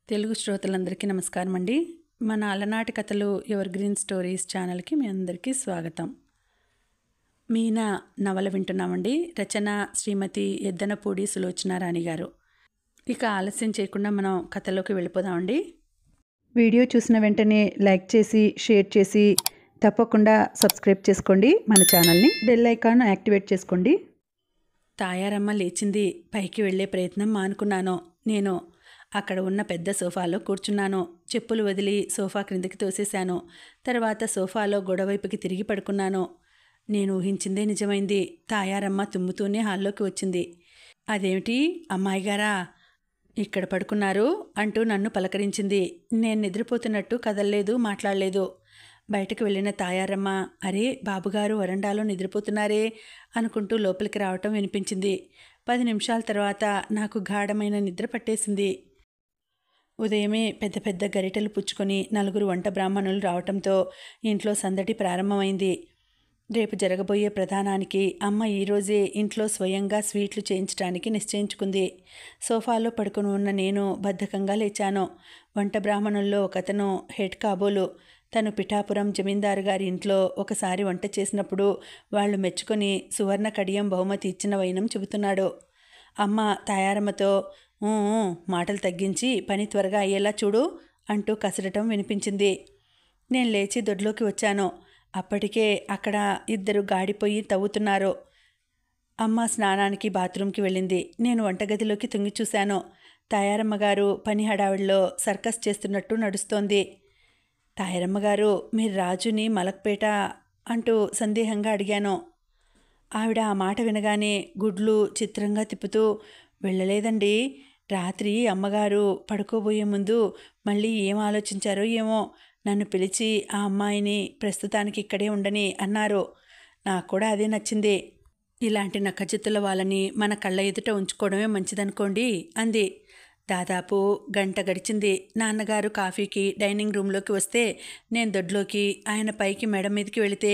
తెలుగు శ్రోతలందరికీ నమస్కారం అండి. మన అలనాటి కథలు ఎవర్ గ్రీన్ స్టోరీస్ ఛానల్కి మీ అందరికీ స్వాగతం. మీనా నవల వింటున్నామండి. రచన శ్రీమతి ఎద్దనపూడి సులోచనారాణి గారు. ఇక ఆలస్యం చేయకుండా మనం కథలోకి వెళ్ళిపోదామండి. వీడియో చూసిన వెంటనే లైక్ చేసి షేర్ చేసి తప్పకుండా సబ్స్క్రైబ్ చేసుకోండి. మన ఛానల్ని బెల్ ఐకాన్ యాక్టివేట్ చేసుకోండి. తాయారమ్మ లేచింది. పైకి వెళ్ళే ప్రయత్నం మానుకున్నాను. నేను అక్కడ ఉన్న పెద్ద సోఫాలో కూర్చున్నాను. చెప్పులు వదిలి సోఫా క్రిందకి తోసేశాను. తర్వాత సోఫాలో గొడవైపుకి తిరిగి పడుకున్నాను. నేను ఊహించిందే నిజమైంది. తాయారమ్మ తుమ్ముతూనే హాల్లోకి వచ్చింది. అదేమిటి అమ్మాయి గారా ఇక్కడ పడుకున్నారు అంటూ నన్ను పలకరించింది. నేను నిద్రపోతున్నట్టు కదల్లేదు, మాట్లాడలేదు. బయటకు వెళ్ళిన తాయారమ్మ, అరే బాబుగారు వరండాలో నిద్రపోతున్నారే అనుకుంటూ లోపలికి రావటం వినిపించింది. 10 నిమిషాల తర్వాత నాకు గాఢమైన నిద్ర పట్టేసింది. ఉదయమే పెద్ద పెద్ద గరిటెలు పుచ్చుకొని 4 వంట బ్రాహ్మణులు రావటంతో ఇంట్లో సందడి ప్రారంభమైంది. రేపు జరగబోయే ప్రధానానికి అమ్మ ఈరోజే ఇంట్లో స్వయంగా స్వీట్లు చేయించడానికి నిశ్చయించుకుంది. సోఫాలో పడుకుని ఉన్న నేను బద్ధకంగా లేచాను. వంట బ్రాహ్మణుల్లో ఒకతను హెడ్ కాబోలు. తను పిఠాపురం జమీందారు గారి ఇంట్లో ఒకసారి వంట చేసినప్పుడు వాళ్ళు మెచ్చుకొని సువర్ణ కడియం బహుమతి ఇచ్చిన వైనం చెబుతున్నాడు. అమ్మ తాయారమ్మతో మాటలు తగ్గించి పని త్వరగా అయ్యేలా చూడు అంటూ కసరటం వినిపించింది. నేను లేచి దొడ్లోకి వచ్చాను. అప్పటికే అక్కడ 2 గాడిపోయి తవ్వుతున్నారు. అమ్మ స్నానానికి బాత్రూంకి వెళ్ళింది. నేను వంటగదిలోకి తొంగి చూశాను. తాయారమ్మగారు పని హడావిడిలో సర్కస్ చేస్తున్నట్టు నడుస్తోంది. తాయారమ్మగారు, మీరు రాజుని మలక్పేట అంటూ సందేహంగా అడిగాను. ఆవిడ ఆ మాట వినగానే గుడ్లు చిత్రంగా తిప్పుతూ, వెళ్ళలేదండి. రాత్రి అమ్మగారు పడుకోబోయే ముందు మళ్ళీ ఏం ఆలోచించారో ఏమో నన్ను పిలిచి ఆ అమ్మాయిని ప్రస్తుతానికి ఇక్కడే ఉండని అన్నారు. నాకు కూడా అదే నచ్చింది. ఇలాంటి నక్కజిత్తుల వాళ్ళని మన కళ్ళ ఎదుట ఉంచుకోవడమే మంచిదనుకోండి అంది. దాదాపు గంట గడిచింది. నాన్నగారు కాఫీకి డైనింగ్ రూమ్లోకి వస్తే నేను దొడ్లోకి, ఆయన పైకి మేడ మీదకి వెళితే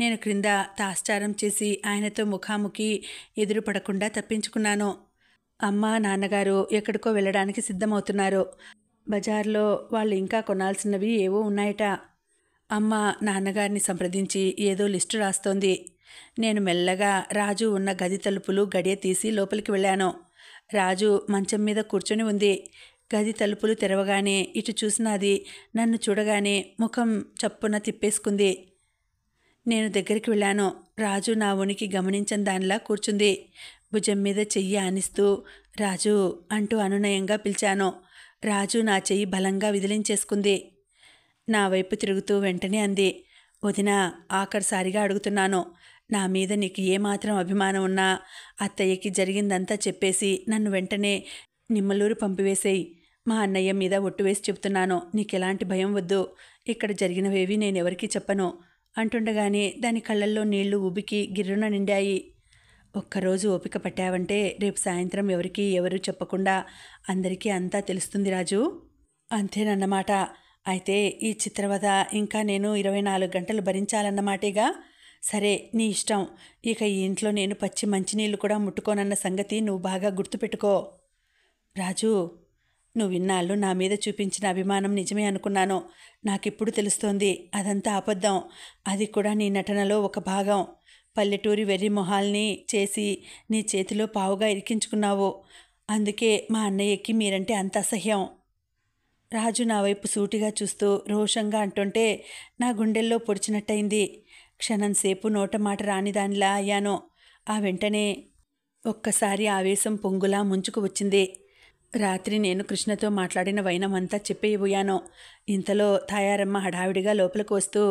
నేను క్రింద తాస్చారం చేసి ఆయనతో ముఖాముఖి ఎదురుపడకుండా తప్పించుకున్నాను. అమ్మ నాన్నగారు ఎక్కడికో వెళ్ళడానికి సిద్ధమవుతున్నారు. బజార్లో వాళ్ళు ఇంకా కొనాల్సినవి ఏవో ఉన్నాయట. అమ్మ నాన్నగారిని సంప్రదించి ఏదో లిస్టు రాస్తోంది. నేను మెల్లగా రాజు ఉన్న గది తలుపులు గడియ తీసి లోపలికి వెళ్ళాను. రాజు మంచం మీద కూర్చొని ఉంది. గది తలుపులు తెరవగానే ఇటు చూసినది నన్ను చూడగానే ముఖం చప్పున తిప్పేసుకుంది. నేను దగ్గరికి వెళ్ళాను. రాజు నా ఉనికి గమనించని దానిలా కూర్చుంది. భుజం మీద చెయ్యి ఆనిస్తూ రాజు అంటూ అనునయంగా పిలిచాను. రాజు నా చెయ్యి బలంగా విదిలించేసుకుంది. నా వైపు తిరుగుతూ వెంటనే అంది, వదినా, ఆఖరిసారిగా అడుగుతున్నాను. నా మీద నీకు ఏమాత్రం అభిమానం ఉన్నా అత్తయ్యకి జరిగిందంతా చెప్పేసి నన్ను వెంటనే నిమ్మలూరు పంపివేసేయి. మా అన్నయ్య మీద ఒట్టు వేసి చెబుతున్నాను. నీకెలాంటి భయం వద్దు. ఇక్కడ జరిగినవేవి నేనెవరికీ చెప్పను అంటుండగానే దాని కళ్ళల్లో నీళ్లు ఉబికి గిర్రున నిండాయి. ఒక్కరోజు ఓపిక పట్టావంటే రేపు సాయంత్రం ఎవరు చెప్పకుండా అందరికీ అంతా తెలుస్తుంది రాజు. అంతేనన్నమాట. అయితే ఈ చిత్రవద ఇంకా నేను 24 గంటలు భరించాలన్నమాటేగా. సరే, నీ ఇష్టం. ఇక ఈ ఇంట్లో నేను పచ్చి మంచినీళ్ళు కూడా ముట్టుకోనన్న సంగతి నువ్వు బాగా గుర్తుపెట్టుకో. రాజు, నువ్వు ఇన్నాళ్ళు నా మీద చూపించిన అభిమానం నిజమే అనుకున్నాను. నాకిప్పుడు తెలుస్తోంది అదంతా అబద్ధం. అది కూడా నీ నటనలో ఒక భాగం. పల్లెటూరి వెర్రి మొహాల్ని చేసి నీ చేతిలో పావుగా ఇరికించుకున్నావు. అందుకే మా అన్నయ్యకి మీరంటే అంత అసహ్యం. రాజు నా వైపు సూటిగా చూస్తూ రోషంగా అంటుంటే నా గుండెల్లో పొడిచినట్టయింది. క్షణంసేపు నోట మాట రానిదానిలా అయ్యాను. ఆ వెంటనే ఒక్కసారి ఆవేశం పొంగులా ముంచుకు వచ్చింది. రాత్రి నేను కృష్ణతో మాట్లాడిన వైనమంతా చెప్పేయబోయాను. ఇంతలో తాయారమ్మ హడావిడిగా లోపలికి వస్తూ,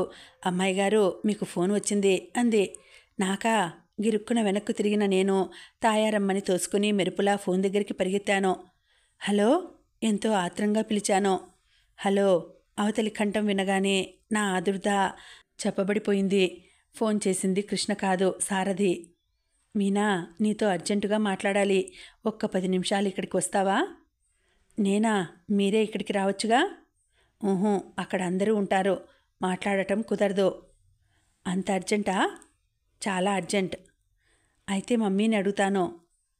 అమ్మాయి గారు, మీకు ఫోన్ వచ్చింది అంది. నాకా? గిరుక్కున వెనక్కు తిరిగిన నేను తాయారమ్మని తోసుకుని మెరుపులా ఫోన్ దగ్గరికి పరిగెత్తాను. హలో, ఎంతో ఆత్రంగా పిలిచాను. హలో, అవతలి కంఠం వినగానే నా ఆదుర్ద చెప్పబడిపోయింది. ఫోన్ చేసింది కృష్ణ కాదు, సారథి. మీనా, నీతో అర్జెంటుగా మాట్లాడాలి. ఒక్క 10 నిమిషాలు ఇక్కడికి వస్తావా? నేనా? మీరే ఇక్కడికి రావచ్చుగా. అక్కడ అందరూ ఉంటారు. మాట్లాడటం కుదరదు. అంత అర్జెంటా? చాలా అర్జెంట్. అయితే మమ్మీని అడుగుతాను.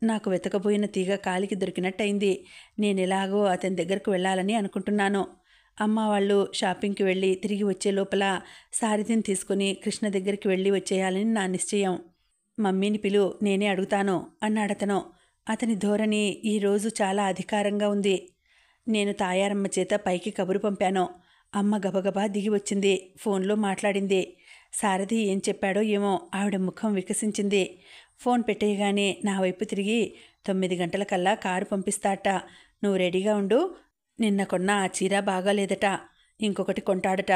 నాకు వెతకబోయిన తీగ కాలికి దొరికినట్టయింది. నేనెలాగో అతని దగ్గరకు వెళ్ళాలని అనుకుంటున్నాను. అమ్మ వాళ్ళు షాపింగ్కి వెళ్ళి తిరిగి వచ్చే లోపల సారథిని తీసుకుని కృష్ణ దగ్గరికి వెళ్ళి వచ్చేయాలని నా నిశ్చయం. మమ్మీని పిలు, నేనే అడుగుతాను అన్నాడతను. అతని ధోరణి ఈరోజు చాలా అధికారంగా ఉంది. నేను తాయారమ్మ చేత పైకి కబురు పంపాను. అమ్మ గబగబా దిగి వచ్చింది. ఫోన్లో మాట్లాడింది. సారథి ఏం చెప్పాడో ఏమో ఆవిడ ముఖం వికసించింది. ఫోన్ పెట్టేయగానే నా వైపు తిరిగి 9 గంటలకల్లా కారు పంపిస్తాట. నువ్వు రెడీగా ఉండు. నిన్న కొన్న ఆ చీర బాగాలేదట, ఇంకొకటి కొంటాడట.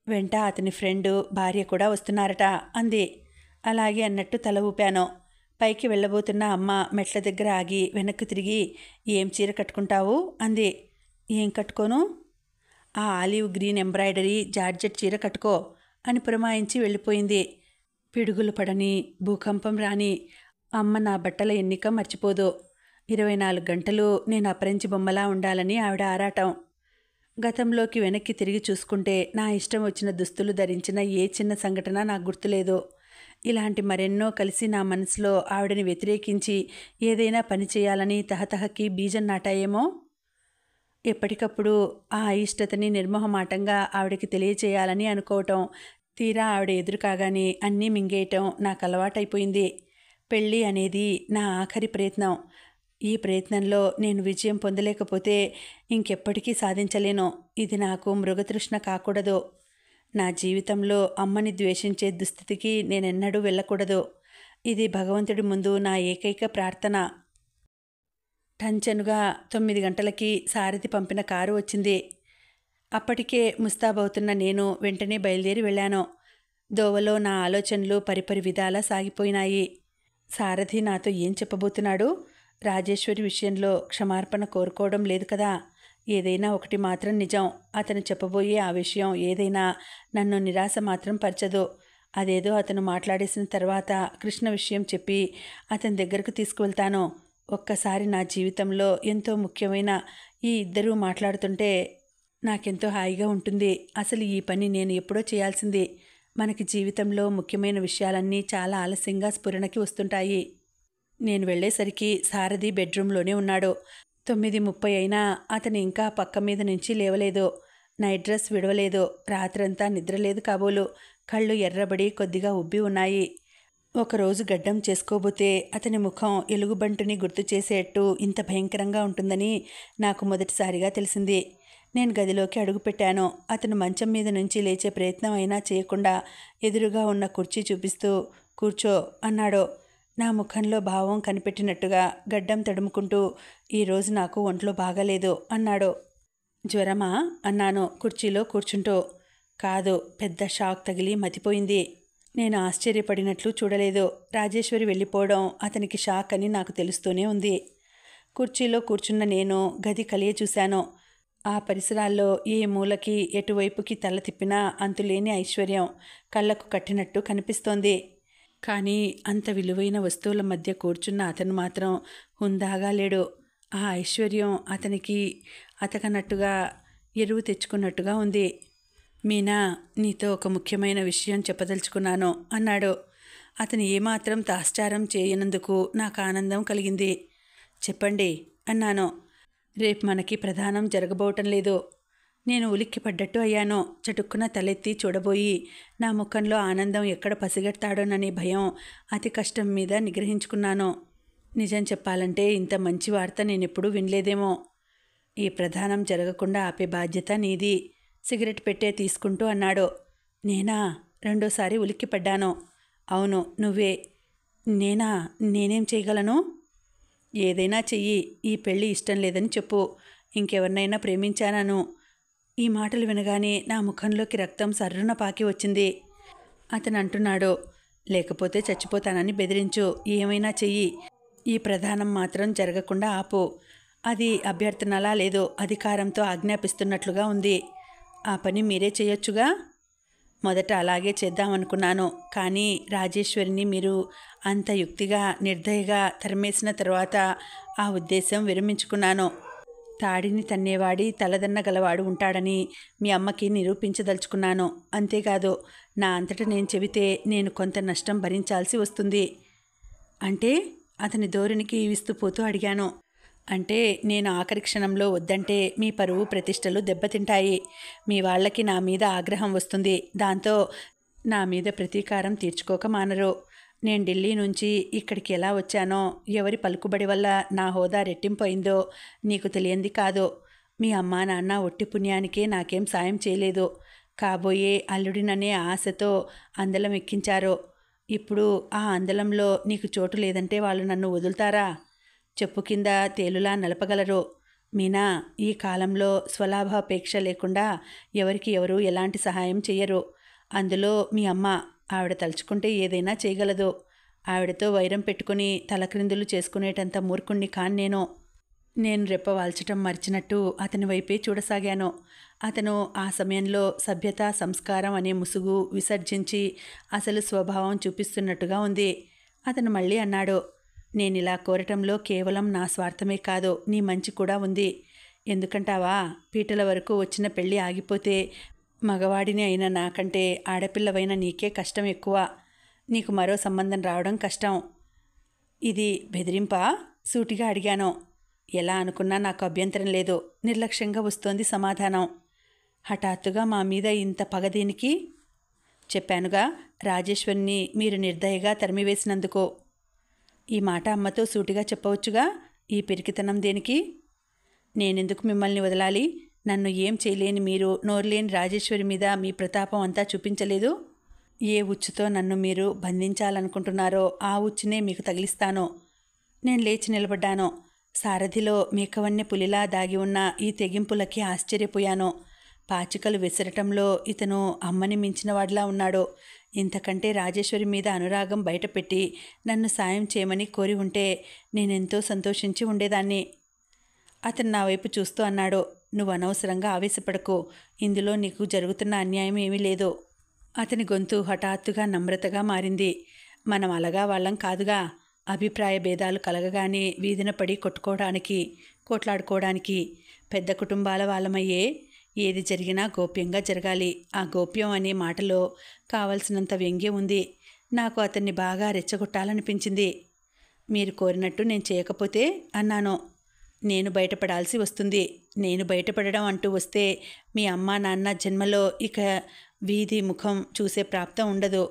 వెంట అతని ఫ్రెండు భార్య కూడా వస్తున్నారట అంది. అలాగే అన్నట్టు తల ఊపాను. పైకి వెళ్ళబోతున్న అమ్మ మెట్ల దగ్గర ఆగి వెనక్కి తిరిగి ఏం చీర కట్టుకుంటావు అంది. ఏం కట్టుకోను? ఆ ఆలివ్ గ్రీన్ ఎంబ్రాయిడరీ జార్జెట్ చీర కట్టుకో అని పురమాయించి వెళ్ళిపోయింది. పిడుగులు పడని, భూకంపం రాని అమ్మ నా బట్టల ఎన్నిక మర్చిపోదు. 24 గంటలు నేను అపరించి బొమ్మలా ఉండాలని ఆవిడ ఆరాటం. గతంలోకి వెనక్కి తిరిగి చూసుకుంటే నా ఇష్టం వచ్చిన దుస్తులు ధరించిన ఏ చిన్న సంఘటన నాకు గుర్తులేదు. ఇలాంటి మరెన్నో కలిసి నా మనసులో ఆవిడని వ్యతిరేకించి ఏదైనా పని చేయాలని తహతహకి బీజం నాటాయేమో. ఎప్పటికప్పుడు ఆ అయిష్టతని నిర్మోహమాటంగా ఆవిడకి తెలియచేయాలని అనుకోవటం, తీరా ఆవిడ ఎదురు కాగానే అన్నీ మింగేయటం నాకు అలవాటైపోయింది. పెళ్ళి అనేది నా ఆఖరి ప్రయత్నం. ఈ ప్రయత్నంలో నేను విజయం పొందలేకపోతే ఇంకెప్పటికీ సాధించలేను. ఇది నాకు మృగతృష్ణ కాకూడదు. నా జీవితంలో అమ్మని ద్వేషించే దుస్థితికి నేనెన్నడూ వెళ్ళకూడదు. ఇది భగవంతుడి ముందు నా ఏకైక ప్రార్థన. టంచనుగా 9 గంటలకి సారథి పంపిన కారు వచ్చింది. అప్పటికే ముస్తాబవుతున్న నేను వెంటనే బయలుదేరి వెళ్ళాను. దోవలో నా ఆలోచనలు పరిపరి విధాలా సాగిపోయినాయి. సారథి నాతో ఏం చెప్పబోతున్నాడు? రాజేశ్వరి విషయంలో క్షమార్పణ కోరుకోవడం లేదు కదా. ఏదైనా ఒకటి మాత్రం నిజం, అతను చెప్పబోయే ఆ విషయం ఏదైనా నన్ను నిరాశ మాత్రం పరచదు. అదేదో అతను మాట్లాడేసిన తర్వాత కృష్ణ విషయం చెప్పి అతని దగ్గరకు తీసుకువెళ్తాను. ఒక్కసారి నా జీవితంలో ఎంతో ముఖ్యమైన ఈ ఇద్దరూ మాట్లాడుతుంటే నాకెంతో హాయిగా ఉంటుంది. అసలు ఈ పని నేను ఎప్పుడో చేయాల్సింది. మనకి జీవితంలో ముఖ్యమైన విషయాలన్నీ చాలా ఆలస్యంగా స్ఫురణకి వస్తుంటాయి. నేను వెళ్ళేసరికి సారథి బెడ్రూమ్లోనే ఉన్నాడు. 9:30 అయినా అతను ఇంకా పక్క మీద నుంచి లేవలేదు. నైట్ డ్రెస్ విడవలేదు. రాత్రంతా నిద్రలేదు కాబోలు. కళ్ళు ఎర్రబడి కొద్దిగా ఉబ్బి ఉన్నాయి. ఒకరోజు గడ్డం చేసుకోబోతే అతని ముఖం ఎలుగుబంటుని గుర్తు చేసేట్టు ఇంత భయంకరంగా ఉంటుందని నాకు మొదటిసారిగా తెలిసింది. నేను గదిలోకి అడుగుపెట్టాను. అతను మంచం మీద నుంచి లేచే ప్రయత్నం అయినా చేయకుండా ఎదురుగా ఉన్న కుర్చీ చూపిస్తూ కూర్చో అన్నాడు. నా ముఖంలో భావం కనిపెట్టినట్టుగా గడ్డం తడుముకుంటూ ఈరోజు నాకు ఒంట్లో బాగాలేదు అన్నాడు. జ్వరమా అన్నాను కుర్చీలో కూర్చుంటూ. కాదు, పెద్ద షాక్ తగిలి మతిపోయింది. నేను ఆశ్చర్యపడినట్లు చూడలేదు. రాజేశ్వరి వెళ్ళిపోవడం అతనికి షాక్ అని నాకు తెలుస్తూనే ఉంది. కుర్చీలో కూర్చున్న నేను గది కలియ చూశాను. ఆ పరిసరాల్లో ఏ మూలకి ఎటువైపుకి తల తిప్పినా అంతులేని ఐశ్వర్యం కళ్ళకు కట్టినట్టు కనిపిస్తోంది. కానీ అంత విలువైన వస్తువుల మధ్య కూర్చున్న అతను మాత్రం హుందాగా లేడు. ఆ ఐశ్వర్యం అతనికి అతకనట్టుగా ఎరువు తెచ్చుకున్నట్టుగా ఉంది. మీనా, నీతో ఒక ముఖ్యమైన విషయం చెప్పదలుచుకున్నాను అన్నాడు. అతను ఏమాత్రం తాశ్చారం చేయనందుకు నాకు ఆనందం కలిగింది. చెప్పండి అన్నాను. రేపు మనకి ప్రధానం జరగబోవటం లేదు. నేను ఉలిక్కిపడ్డట్టు అయ్యాను. చటుక్కున తలెత్తి చూడబోయి నా ముఖంలో ఆనందం ఎక్కడ పసిగడతాడోననే భయం అతి కష్టం మీద నిగ్రహించుకున్నాను. నిజం చెప్పాలంటే ఇంత మంచి వార్త నేనెప్పుడూ వినలేదేమో. ఈ ప్రధానం జరగకుండా ఆపే బాధ్యత నీది, సిగరెట్ పెట్టే తీసుకుంటూ అన్నాడు. నేనా? రెండోసారి ఉలిక్కిపడ్డాను. అవును, నువ్వే. నేనా? నేనేం చేయగలను? ఏదైనా చెయ్యి. ఈ పెళ్ళి ఇష్టం లేదని చెప్పు. ఇంకెవరినైనా ప్రేమించానను. ఈ మాటలు వినగానే నా ముఖంలోకి రక్తం సర్రున పాకి వచ్చింది. అతను అంటున్నాడు, లేకపోతే చచ్చిపోతానని బెదిరించు, ఏమైనా చెయ్యి. ఈ ప్రధానం మాత్రం జరగకుండా ఆపు. అది అభ్యర్థనలా లేదు, అధికారంతో ఆజ్ఞాపిస్తున్నట్లుగా ఉంది. ఆ పని మీరే చేయొచ్చుగా. మొదట అలాగే చేద్దామనుకున్నాను. కానీ రాజేశ్వరిని మీరు అంత యుక్తిగా నిర్దయగా తరిమేసిన తర్వాత ఆ ఉద్దేశం విరమించుకున్నాను. తాడిని తన్నేవాడి తలదన్న గలవాడు ఉంటాడని మీ అమ్మకి నిరూపించదలుచుకున్నాను. అంతేకాదు, నా అంతట నేను చెబితే నేను కొంత నష్టం భరించాల్సి వస్తుంది. అంటే అతని ధోరణికి విస్తుపోతూ అడిగాను. అంటే నేను ఆఖరి క్షణంలో వద్దంటే మీ పరువు ప్రతిష్టలు దెబ్బతింటాయి. మీ వాళ్ళకి నా మీద ఆగ్రహం వస్తుంది. దాంతో నా మీద ప్రతీకారం తీర్చుకోక మానరు. నేను ఢిల్లీ నుంచి ఇక్కడికి ఎలా వచ్చానో, ఎవరి పలుకుబడి వల్ల నా హోదా రెట్టింపోయిందో నీకు తెలియంది కాదు. మీ అమ్మా నాన్న ఒట్టి పుణ్యానికే నాకేం సాయం చేయలేదు. కాబోయే అల్లుడిననే ఆశతో అందలం ఎక్కించారు. ఇప్పుడు ఆ అందలంలో నీకు చోటు లేదంటే వాళ్ళు నన్ను వదులుతారా? చెప్పు కింద తేలులా నలపగలరు. మీనా, ఈ కాలంలో స్వలాభాపేక్ష లేకుండా ఎవరికి ఎవరు ఎలాంటి సహాయం చెయ్యరు. అందులో మీ అమ్మ, ఆవిడ తలుచుకుంటే ఏదైనా చేయగలదు. ఆవిడతో వైరం పెట్టుకుని తలక్రిందులు చేసుకునేటంత మూర్ఖుణ్ణి కాను నేను. నేను రెప్పవాల్చటం మర్చినట్టు అతని వైపే చూడసాగాను. అతను ఆ సమయంలో సభ్యత, సంస్కారం అనే ముసుగు విసర్జించి అసలు స్వభావం చూపిస్తున్నట్టుగా ఉంది. అతను మళ్ళీ అన్నాడు, నేనిలా కోరటంలో కేవలం నా స్వార్థమే కాదు, నీ మంచి కూడా ఉంది. ఎందుకంటావా? పీటల వరకు వచ్చిన పెళ్ళి ఆగిపోతే మగవాడిని అయిన నాకంటే ఆడపిల్లవైన నీకే కష్టం ఎక్కువ. నీకు మరో సంబంధం రావడం కష్టం. ఇది బెదిరింపా? సూటిగా అడిగాను. ఎలా అనుకున్నా నాకు అభ్యంతరం లేదు. నిర్లక్ష్యంగా వస్తోంది సమాధానం. హఠాత్తుగా మా మీద ఇంత పగ దేనికి? చెప్పానుగా, రాజేశ్వరిని మీరు నిర్దయగా తరిమివేసినందుకు. ఈ మాట అమ్మతో సూటిగా చెప్పవచ్చుగా. ఈ పిరికితనం దేనికి? నేనెందుకు మిమ్మల్ని వదలాలి? నన్ను ఏం చేయలేని మీరు నోరులేని రాజేశ్వరి మీద మీ ప్రతాపం అంతా చూపించలేదు. ఏ ఉచ్చుతో నన్ను మీరు బంధించాలనుకుంటున్నారో ఆ ఉచ్చునే మీకు తగిలిస్తాను. నేను లేచి నిలబడ్డాను. సారథిలో మేకవన్నె పులిలా దాగి ఉన్న ఈ తెగింపులకి ఆశ్చర్యపోయాను. పాచికలు విసరటంలో ఇతను అమ్మని మించినవాడిలా ఉన్నాడు. ఇంతకంటే రాజేశ్వరి మీద అనురాగం బయటపెట్టి నన్ను సాయం చేయమని కోరి ఉంటే నేనెంతో సంతోషించి ఉండేదాన్ని. అతను నా వైపు చూస్తూ అన్నాడు, నువ్వు అనవసరంగా ఆవేశపడకు. ఇందులో నీకు జరుగుతున్న అన్యాయం ఏమీ లేదు. అతని గొంతు హఠాత్తుగా నమ్రతగా మారింది. మనం అలగా వాళ్ళం కాదుగా. అభిప్రాయ భేదాలు కలగగానే వీధిన పడి కొట్టుకోవడానికి, కోట్లాడుకోవడానికి పెద్ద కుటుంబాల వాళ్ళమయ్యే. ఏది జరిగినా గోప్యంగా జరగాలి. ఆ గోప్యం అనే మాటలో కావలసినంత వ్యంగ్యం ఉంది. నాకు అతన్ని బాగా రెచ్చగొట్టాలనిపించింది. మీరు కోరినట్టు నేను చేయకపోతే అన్నాను. నేను బయటపడాల్సి వస్తుంది. నేను బయటపడడం అంటూ వస్తే మీ అమ్మా నాన్న జన్మలో ఇక వీధి ముఖం చూసే ప్రాప్తం ఉండదు.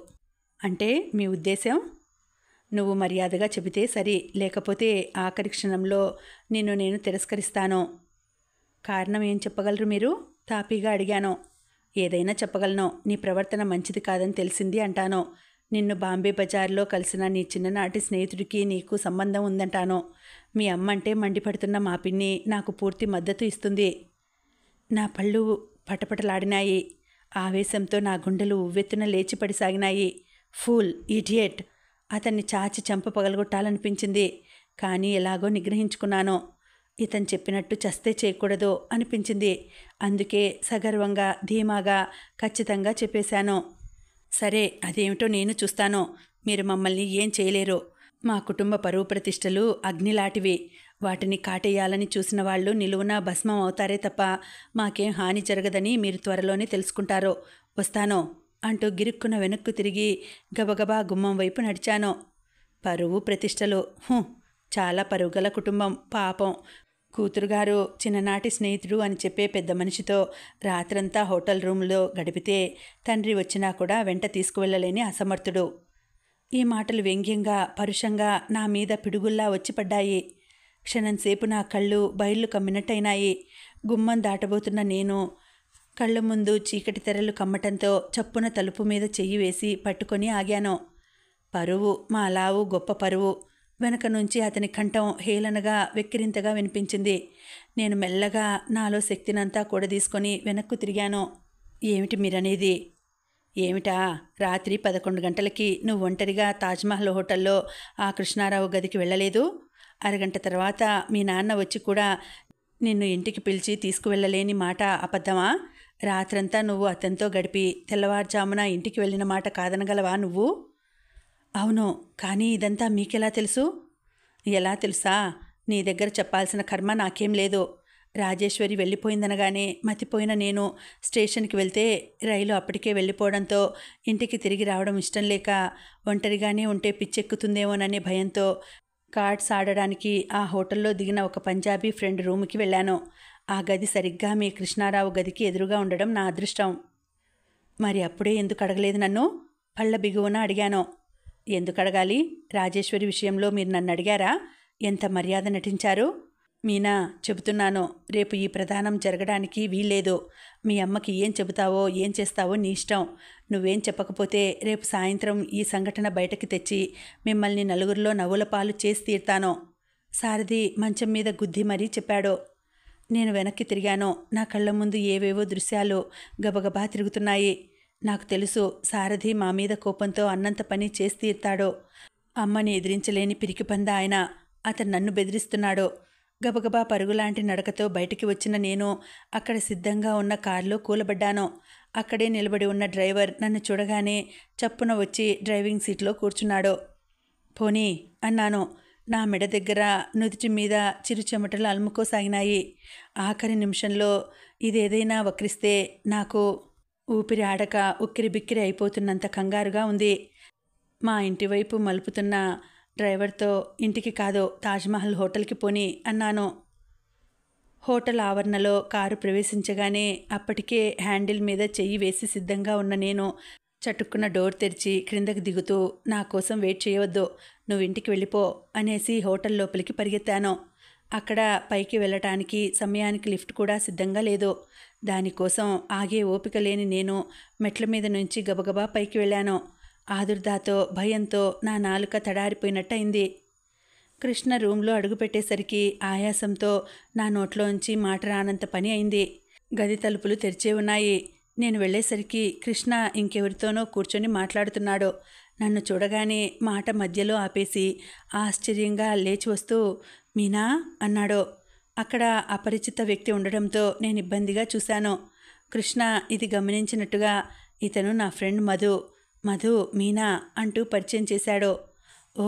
అంటే మీ ఉద్దేశం? నువ్వు మర్యాదగా చెబితే సరి, లేకపోతే ఆఖరి క్షణంలో నిన్ను నేను తిరస్కరిస్తాను. కారణం ఏం చెప్పగలరు మీరు? తాపీగా అడిగాను. ఏదైనా చెప్పగలను. నీ ప్రవర్తన మంచిది కాదని తెలిసింది అంటాను. నిన్ను బాంబే బజార్లో కలిసిన నీ చిన్ననాటి స్నేహితుడికి నీకు సంబంధం ఉందంటాను. మీ అమ్మంటే మండిపడుతున్న మా పిన్ని నాకు పూర్తి మద్దతు ఇస్తుంది. నా పళ్ళు పటపటలాడినాయి. ఆవేశంతో నా గుండెలు ఉవ్వెత్తున లేచిపడిసాగినాయి. Pool, idiot! అతన్ని చాచి చెంప పగలగొట్టాలనిపించింది. కానీ ఎలాగో నిగ్రహించుకున్నాను. ఇతను చెప్పినట్టు చస్తే చేయకూడదు అనిపించింది. అందుకే సగర్వంగా, ధీమాగా, ఖచ్చితంగా చెప్పేశాను. సరే, అదేమిటో నేను చూస్తాను. మీరు మమ్మల్ని ఏం చేయలేరు. మా కుటుంబ పరువు ప్రతిష్టలు అగ్నిలాంటివి. వాటిని కాటేయాలని చూసిన వాళ్ళు నిలువునా భస్మం అవుతారే తప్ప మాకేం హాని జరగదని మీరు త్వరలోనే తెలుసుకుంటారు. వస్తాను అంటూ గిరుక్కున వెనక్కు తిరిగి గబగబా గుమ్మం వైపు నడిచాను. పరువు ప్రతిష్టలు, చాలా పరుగుగల కుటుంబం. పాపం కూతురుగారు చిన్ననాటి స్నేహితుడు అని చెప్పే పెద్ద మనిషితో రాత్రంతా హోటల్ రూమ్లో గడిపితే తండ్రి వచ్చినా కూడా వెంట తీసుకువెళ్ళలేని అసమర్థుడు. ఈ మాటలు వ్యంగ్యంగా, పరుషంగా నా మీద పిడుగుల్లా వచ్చి పడ్డాయి. క్షణంసేపు నా కళ్ళు బయళ్ళు కమ్మినట్టయినాయి. గుమ్మం దాటబోతున్న నేను కళ్ళ ముందు చీకటి తెరలు కమ్మటంతో చప్పున తలుపు మీద చెయ్యి వేసి పట్టుకొని ఆగాను. పరువు, మా లావు గొప్ప పరువు. వెనక నుంచి అతని కంఠం హేళనగా, వెక్కిరింతగా వినిపించింది. నేను మెల్లగా నాలో శక్తినంతా కూడదీసుకొని వెనక్కు తిరిగాను. ఏమిటి మీరనేది? ఏమిటా? రాత్రి 11 గంటలకి నువ్వు ఒంటరిగా తాజ్మహల్ హోటల్లో ఆ కృష్ణారావు గదికి వెళ్ళలేదు. అరగంట తర్వాత మీ నాన్న వచ్చి కూడా నిన్ను ఇంటికి పిలిచి తీసుకువెళ్ళలేని మాట అబద్ధమా? రాత్రంతా నువ్వు అతనితో గడిపి తెల్లవారుజామున ఇంటికి వెళ్ళిన మాట కాదనగలవా నువ్వు? అవును, కానీ ఇదంతా మీకెలా తెలుసు? ఎలా తెలుసా? నీ దగ్గర చెప్పాల్సిన కర్మ నాకేం లేదు. రాజేశ్వరి వెళ్ళిపోయిందనగానే మతిపోయిన నేను స్టేషన్కి వెళ్తే రైలు అప్పటికే వెళ్ళిపోవడంతో ఇంటికి తిరిగి రావడం ఇష్టం లేక ఒంటరిగానే ఉంటే పిచ్చెక్కుతుందేమోననే భయంతో కార్డ్స్ ఆడడానికి ఆ హోటల్లో దిగిన ఒక పంజాబీ ఫ్రెండ్ రూముకి వెళ్ళాను. ఆ గది సరిగ్గా మీ కృష్ణారావు గదికి ఎదురుగా ఉండడం నా అదృష్టం. మరి అప్పుడే ఎందుకు అడగలేదు నన్ను? పళ్ళ బిగువన అడిగాను. ఎందుకు అడగాలి? రాజేశ్వరి విషయంలో మీరు నన్ను అడిగారా? ఎంత మర్యాద నటించారు? మీనా, చెబుతున్నాను, రేపు ఈ ప్రదానం జరగడానికి వీల్లేదు. మీ అమ్మకి ఏం చెబుతావో ఏం చేస్తావో నీ ఇష్టం. నువ్వేం చెప్పకపోతే రేపు సాయంత్రం ఈ సంఘటన బయటకి తెచ్చి మిమ్మల్ని నలుగురిలో నవ్వుల పాలు చేసి తీరుతాను. సారథి మంచం మీద గుద్ది మరీ చెప్పాడు. నేను వెనక్కి తిరిగాను. నా కళ్ళ ముందు ఏవేవో దృశ్యాలు గబగబా తిరుగుతున్నాయి. నాకు తెలుసు, సారథి మా మీద కోపంతో అన్నంత పని చేసి తీరుతాడు. అమ్మని ఎదిరించలేని పిరికిపంద ఆయన. అతను నన్ను బెదిరిస్తున్నాడు. గబగబా పరుగులాంటి నడకతో బయటికి వచ్చిన నేను అక్కడ సిద్ధంగా ఉన్న కారులో కూలబడ్డాను. అక్కడే నిలబడి ఉన్న డ్రైవర్ నన్ను చూడగానే చప్పున వచ్చి డ్రైవింగ్ సీట్లో కూర్చున్నాడు. పోనీ అన్నాను. నా మెడ దగ్గర నుదుటి మీద చిరు చెమటలు అలుముకోసాగినాయి. ఆఖరి నిమిషంలో ఇదేదైనా వక్రిస్తే నాకు ఊపిరి ఆడక ఉక్కిరి బిక్కిరి అయిపోతున్నంత కంగారుగా ఉంది. మా ఇంటి వైపు మలుపుతున్న డ్రైవర్తో ఇంటికి కాదు, తాజ్మహల్ హోటల్కి పోని అన్నాను. హోటల్ ఆవరణలో కారు ప్రవేశించగానే అప్పటికే హ్యాండిల్ మీద చెయ్యి వేసి సిద్ధంగా ఉన్న నేను చటుక్కున డోర్ తెరిచి క్రిందకి దిగుతూ, నా కోసం వెయిట్ చేయవద్దు, నువ్వు ఇంటికి వెళ్ళిపో అనేసి హోటల్ లోపలికి పరిగెత్తాను. అక్కడ పైకి వెళ్ళటానికి సమయానికి లిఫ్ట్ కూడా సిద్ధంగా లేదు. దానికోసం ఆగే ఓపిక లేని నేను మెట్ల మీద నుంచి గబగబా పైకి వెళ్ళాను. ఆదుర్దాతో భయంతో నా నాలుక తడారిపోయినట్టయింది. కృష్ణ రూమ్లో అడుగుపెట్టేసరికి ఆయాసంతో నా నోట్లోంచి మాట రానంత పని అయింది. గది తలుపులు తెరిచే ఉన్నాయి. నేను వెళ్ళేసరికి కృష్ణ ఇంకెవరితోనో కూర్చొని మాట్లాడుతున్నాడు. నన్ను చూడగానే మాట మధ్యలో ఆపేసి ఆశ్చర్యంగా లేచి వస్తూ, మీనా అన్నాడు. అక్కడ అపరిచిత వ్యక్తి ఉండడంతో నేను ఇబ్బందిగా చూశాను. కృష్ణ ఇది గమనించినట్టుగా, ఇతను నా ఫ్రెండ్ మధు మీనా అంటూ పరిచయం చేశాడు. ఓ,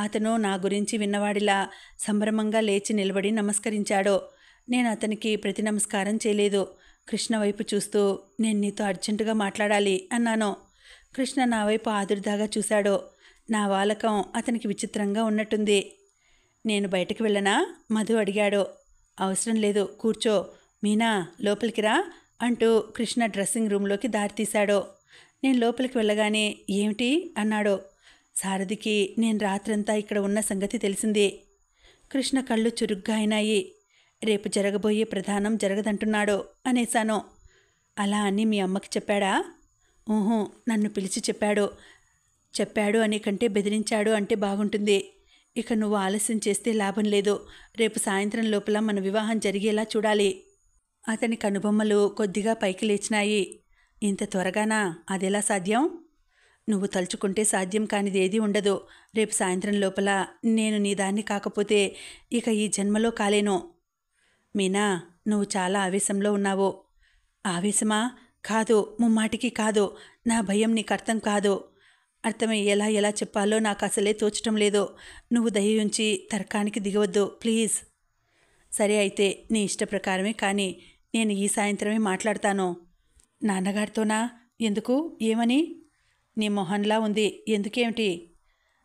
అతను నా గురించి విన్నవాడిలా సంభ్రమంగా లేచి నిలబడి నమస్కరించాడు. నేను అతనికి ప్రతి నమస్కారం చేయలేదు. కృష్ణ వైపు చూస్తూ, నేను నీతో అర్జెంటుగా మాట్లాడాలి అన్నాను. కృష్ణ నా వైపు ఆదుర్దాగా చూశాడు. నా వాలకం అతనికి విచిత్రంగా ఉన్నట్టుంది. నేను బయటకు వెళ్ళనా? మధు అడిగాడు. అవసరం లేదు, కూర్చో. మీనా, లోపలికి రా అంటూ కృష్ణ డ్రెస్సింగ్ రూమ్లోకి దారితీశాడు. నేను లోపలికి వెళ్ళగానే ఏమిటి అన్నాడు. సారథికి నేను రాత్రంతా ఇక్కడ ఉన్న సంగతి తెలిసింది. కృష్ణ కళ్ళు చురుగ్గా అయినాయి. రేపు జరగబోయే ప్రధానం జరగదంటున్నాడు అనేశాను. అలా అని మీ అమ్మకి చెప్పాడా? ఊహు, నన్ను పిలిచి చెప్పాడు అని కంటే బెదిరించాడు అంటే బాగుంటుంది. ఇక నువ్వు ఆలస్యం చేస్తే లాభం లేదు. రేపు సాయంత్రం లోపల మన వివాహం జరిగేలా చూడాలి. అతని కనుబొమ్మలు కొద్దిగా పైకి లేచినాయి. ఇంత త్వరగానా? అదెలా సాధ్యం? నువ్వు తలుచుకుంటే సాధ్యం కానిది ఏదీ ఉండదు. రేపు సాయంత్రం లోపల నేను నీ దాన్ని కాకపోతే ఇక ఈ జన్మలో కాలేను. మీనా, నువ్వు చాలా ఆవేశంలో ఉన్నావు. ఆవేశమా? కాదు, ముమ్మాటికి కాదు. నా భయం నీకు అర్థం కాదు. అర్థమయ్యేలా ఎలా చెప్పాలో నాకు అసలే తోచటం లేదు. నువ్వు దయ ఉంచి తర్కానికి దిగవద్దు ప్లీజ్. సరే అయితే నీ ఇష్ట ప్రకారమే, కానీ నేను ఈ సాయంత్రమే మాట్లాడతాను. నాన్నగారితోనా? ఎందుకు? ఏమని? నీ మొహన్లా ఉంది. ఎందుకేమిటి?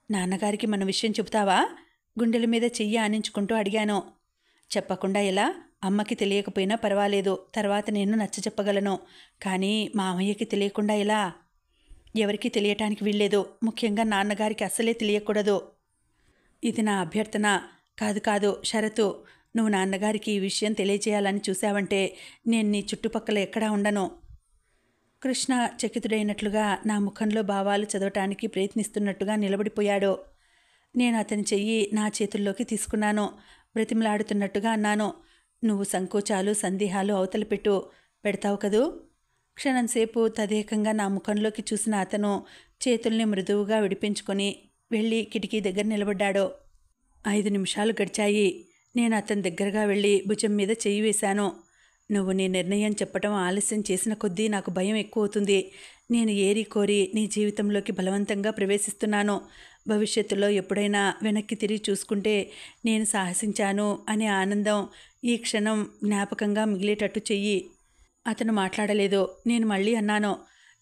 నాన్నగారికి మన విషయం చెబుతావా? గుండెల మీద చెయ్యి ఆనించుకుంటూ అడిగాను. చెప్పకుండా ఎలా? అమ్మకి తెలియకపోయినా పర్వాలేదు, తర్వాత నేను నచ్చ చెప్పగలను. కానీ మామయ్యకి తెలియకుండా ఎలా? ఎవరికీ తెలియటానికి వీల్లేదు. ముఖ్యంగా నాన్నగారికి అస్సలే తెలియకూడదు. ఇది నా అభ్యర్థన. కాదు, షరతు. నువ్వు నాన్నగారికి ఈ విషయం తెలియచేయాలని చూశావంటే నేను నీ చుట్టుపక్కల ఎక్కడా ఉండను. కృష్ణ చకితుడైనట్లుగా నా ముఖంలో భావాలు చదవటానికి ప్రయత్నిస్తున్నట్టుగా నిలబడిపోయాడు. నేను అతని చెయ్యి నా చేతుల్లోకి తీసుకున్నాను. బ్రతిమలాడుతున్నట్టుగా అన్నాను. నువ్వు సంకోచాలు సందేహాలు అవతల పెడతావు కదూ? క్షణంసేపు తదేకంగా నా ముఖంలోకి చూసిన అతను చేతుల్ని మృదువుగా విడిపించుకొని వెళ్ళి కిటికీ దగ్గర నిలబడ్డాడు. 5 నిమిషాలు గడిచాయి. నేను అతని దగ్గరగా వెళ్ళి భుజం మీద చెయ్యి వేశాను. నువ్వు నీ నిర్ణయం చెప్పటం ఆలస్యం చేసిన కొద్దీ నాకు భయం ఎక్కువ అవుతుంది. నేను ఏరి కోరి నీ జీవితంలోకి బలవంతంగా ప్రవేశిస్తున్నాను. భవిష్యత్తులో ఎప్పుడైనా వెనక్కి తిరిగి చూసుకుంటే నేను సాహసించాను అనే ఆనందం ఈ క్షణం జ్ఞాపకంగా మిగిలేటట్టు చెయ్యి. అతను మాట్లాడలేదు. నేను మళ్ళీ అన్నాను.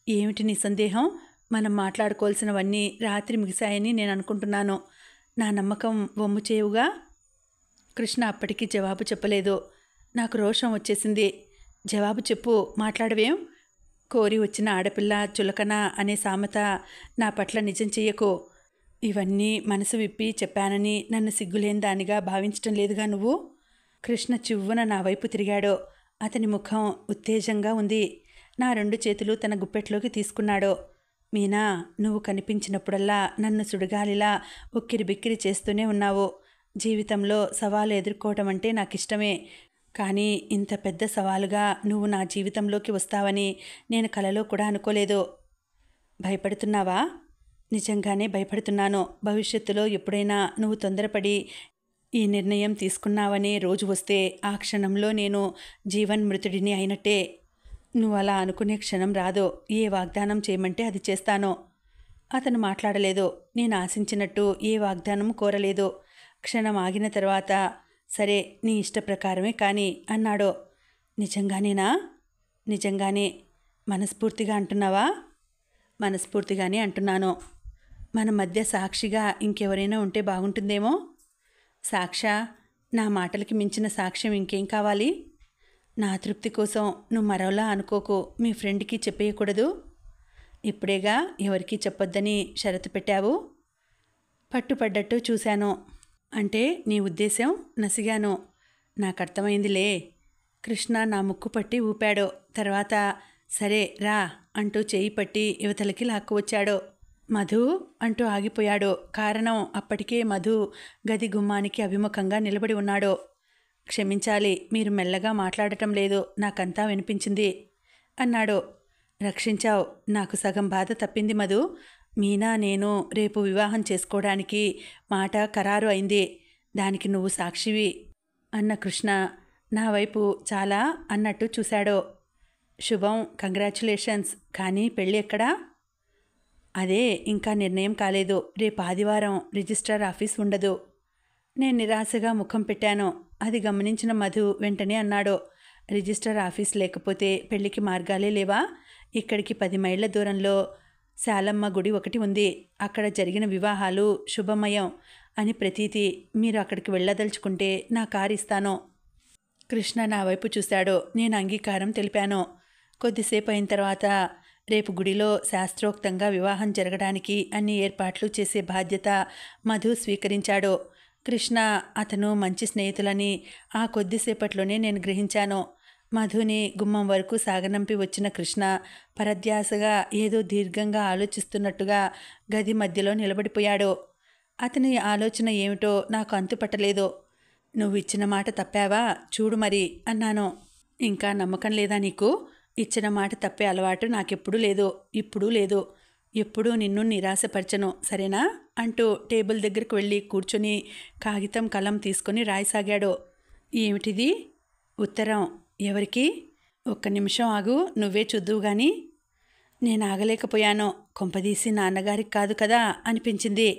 ఏమిటి నీ సందేహం? మనం మాట్లాడుకోవాల్సినవన్నీ రాత్రి ముగిశాయని నేను అనుకుంటున్నాను. నా నమ్మకం వమ్ము చేయుగా? కృష్ణ అప్పటికి జవాబు చెప్పలేదు. నాకు రోషం వచ్చేసింది. జవాబు చెప్పు, మాట్లాడవేం? కోరి వచ్చిన ఆడపిల్ల చులకన అనే సామెత నా పట్ల నిజం చెయ్యకు. ఇవన్నీ మనసు విప్పి చెప్పానని నన్ను సిగ్గులేని దానిగా భావించటం లేదుగా నువ్వు? కృష్ణ చివ్వున నా వైపు తిరిగాడు. అతని ముఖం ఉత్తేజంగా ఉంది. నా 2 చేతులు తన గుప్పెట్లోకి తీసుకున్నాడు. మీనా, నువ్వు కనిపించినప్పుడల్లా నన్ను సుడిగాలిలా ఉక్కిరి బిక్కిరి చేస్తూనే ఉన్నావు. జీవితంలో సవాలు ఎదుర్కోవటం అంటే నాకిష్టమే. కానీ ఇంత పెద్ద సవాలుగా నువ్వు నా జీవితంలోకి వస్తావని నేను కలలో కూడా అనుకోలేదు. భయపడుతున్నావా? నిజంగానే భయపడుతున్నాను. భవిష్యత్తులో ఎప్పుడైనా నువ్వు తొందరపడి ఈ నిర్ణయం తీసుకున్నావనే రోజు వస్తే ఆ క్షణంలో నేను జీవన్మృతుడిని అయినట్టే. నువ్వు అలా అనుకునే క్షణం రాదు. ఏ వాగ్దానం చేయమంటే అది చేస్తాను. అతను మాట్లాడలేదు. నేను ఆశించినట్టు ఏ వాగ్దానం కోరలేదు. క్షణం ఆగిన తర్వాత, సరే నీ ఇష్ట ప్రకారమే కానీ అన్నాడు. నిజంగానేనా? నిజంగానే. మనస్ఫూర్తిగా అంటున్నావా? మనస్ఫూర్తిగానే అంటున్నాను. మన మధ్య సాక్షిగా ఇంకెవరైనా ఉంటే బాగుంటుందేమో. సాక్షా? నా మాటలకి మించిన సాక్ష్యం ఇంకేం కావాలి? నా తృప్తి కోసం నువ్వు మరోలా అనుకోకు. మీ ఫ్రెండ్కి చెప్పేయకూడదు. ఇప్పుడేగా ఎవరికీ చెప్పొద్దని షరతు పెట్టావు. పట్టుపడ్డట్టు చూశాను. అంటే నీ ఉద్దేశం? నసిగాను. నాకు అర్థమైందిలే. కృష్ణ నా ముక్కు పట్టి ఊపాడు. తర్వాత సరే రా అంటూ చేయి పట్టి యువతలకి లాక్కువచ్చాడు. మధు అంటూ ఆగిపోయాడు. కారణం, అప్పటికే మధు గది గుమ్మానికి అభిముఖంగా నిలబడి ఉన్నాడు. క్షమించాలి, మీరు మెల్లగా మాట్లాడటం లేదు. నాకంతా వినిపించింది అన్నాడు. రక్షించావు. నాకు సగం బాధ తప్పింది మధు. మీనా నేను రేపు వివాహం చేసుకోవడానికి మాట ఖరారు అయింది. దానికి నువ్వు సాక్షివి అన్న కృష్ణ నా వైపు చాలా అన్నట్టు చూశాడు. శుభం, కంగ్రాచ్యులేషన్స్. కానీ పెళ్ళి ఎక్కడా? అదే ఇంకా నిర్ణయం కాలేదు. రేపు ఆదివారం రిజిస్ట్రార్ ఆఫీస్ ఉండదు. నేను నిరాశగా ముఖం పెట్టాను. అది గమనించిన మధు వెంటనే అన్నాడు. రిజిస్ట్రార్ ఆఫీస్ లేకపోతే పెళ్లికి మార్గాలే లేవా? ఇక్కడికి 10 మైళ్ళ దూరంలో శాలమ్మ గుడి ఒకటి ఉంది. అక్కడ జరిగిన వివాహాలు శుభమయం అని ప్రతీతి. మీరు అక్కడికి వెళ్ళదలుచుకుంటే నా కారు ఇస్తాను. కృష్ణ నా వైపు చూశాడు. నేను అంగీకారం తెలిపాను. కొద్దిసేపు అయిన తర్వాత, రేపు గుడిలో శాస్త్రోక్తంగా వివాహం జరగడానికి అన్ని ఏర్పాట్లు చేసే బాధ్యత మధు స్వీకరించాడు. కృష్ణ, అతను మంచి స్నేహితులని ఆ కొద్దిసేపట్లోనే నేను గ్రహించాను. మధుని గుమ్మం వరకు సాగనంపి వచ్చిన కృష్ణ పరధ్యాసగా ఏదో దీర్ఘంగా ఆలోచిస్తున్నట్టుగా గది మధ్యలో నిలబడిపోయాడు. అతని ఆలోచన ఏమిటో నాకు అంతుపట్టలేదు. నువ్వు ఇచ్చిన మాట తప్పావా? చూడు మరి అన్నాను. ఇంకా నమ్మకం లేదా నీకు? ఇచ్చిన మాట తప్పే అలవాటు నాకెప్పుడూ లేదు, ఇప్పుడు లేదు. ఎప్పుడూ నిన్ను నిరాశపరచను, సరేనా అంటూ టేబుల్ దగ్గరకు వెళ్ళి కూర్చొని కాగితం కలం తీసుకొని రాయసాగాడు. ఏమిటిది? ఉత్తరం. ఎవరికి? ఒక్క నిమిషం ఆగు, నువ్వే చూద్దువు గాని. నేను ఆగలేకపోయాను. కొంపదీసి నాన్నగారికి కాదు కదా అనిపించింది.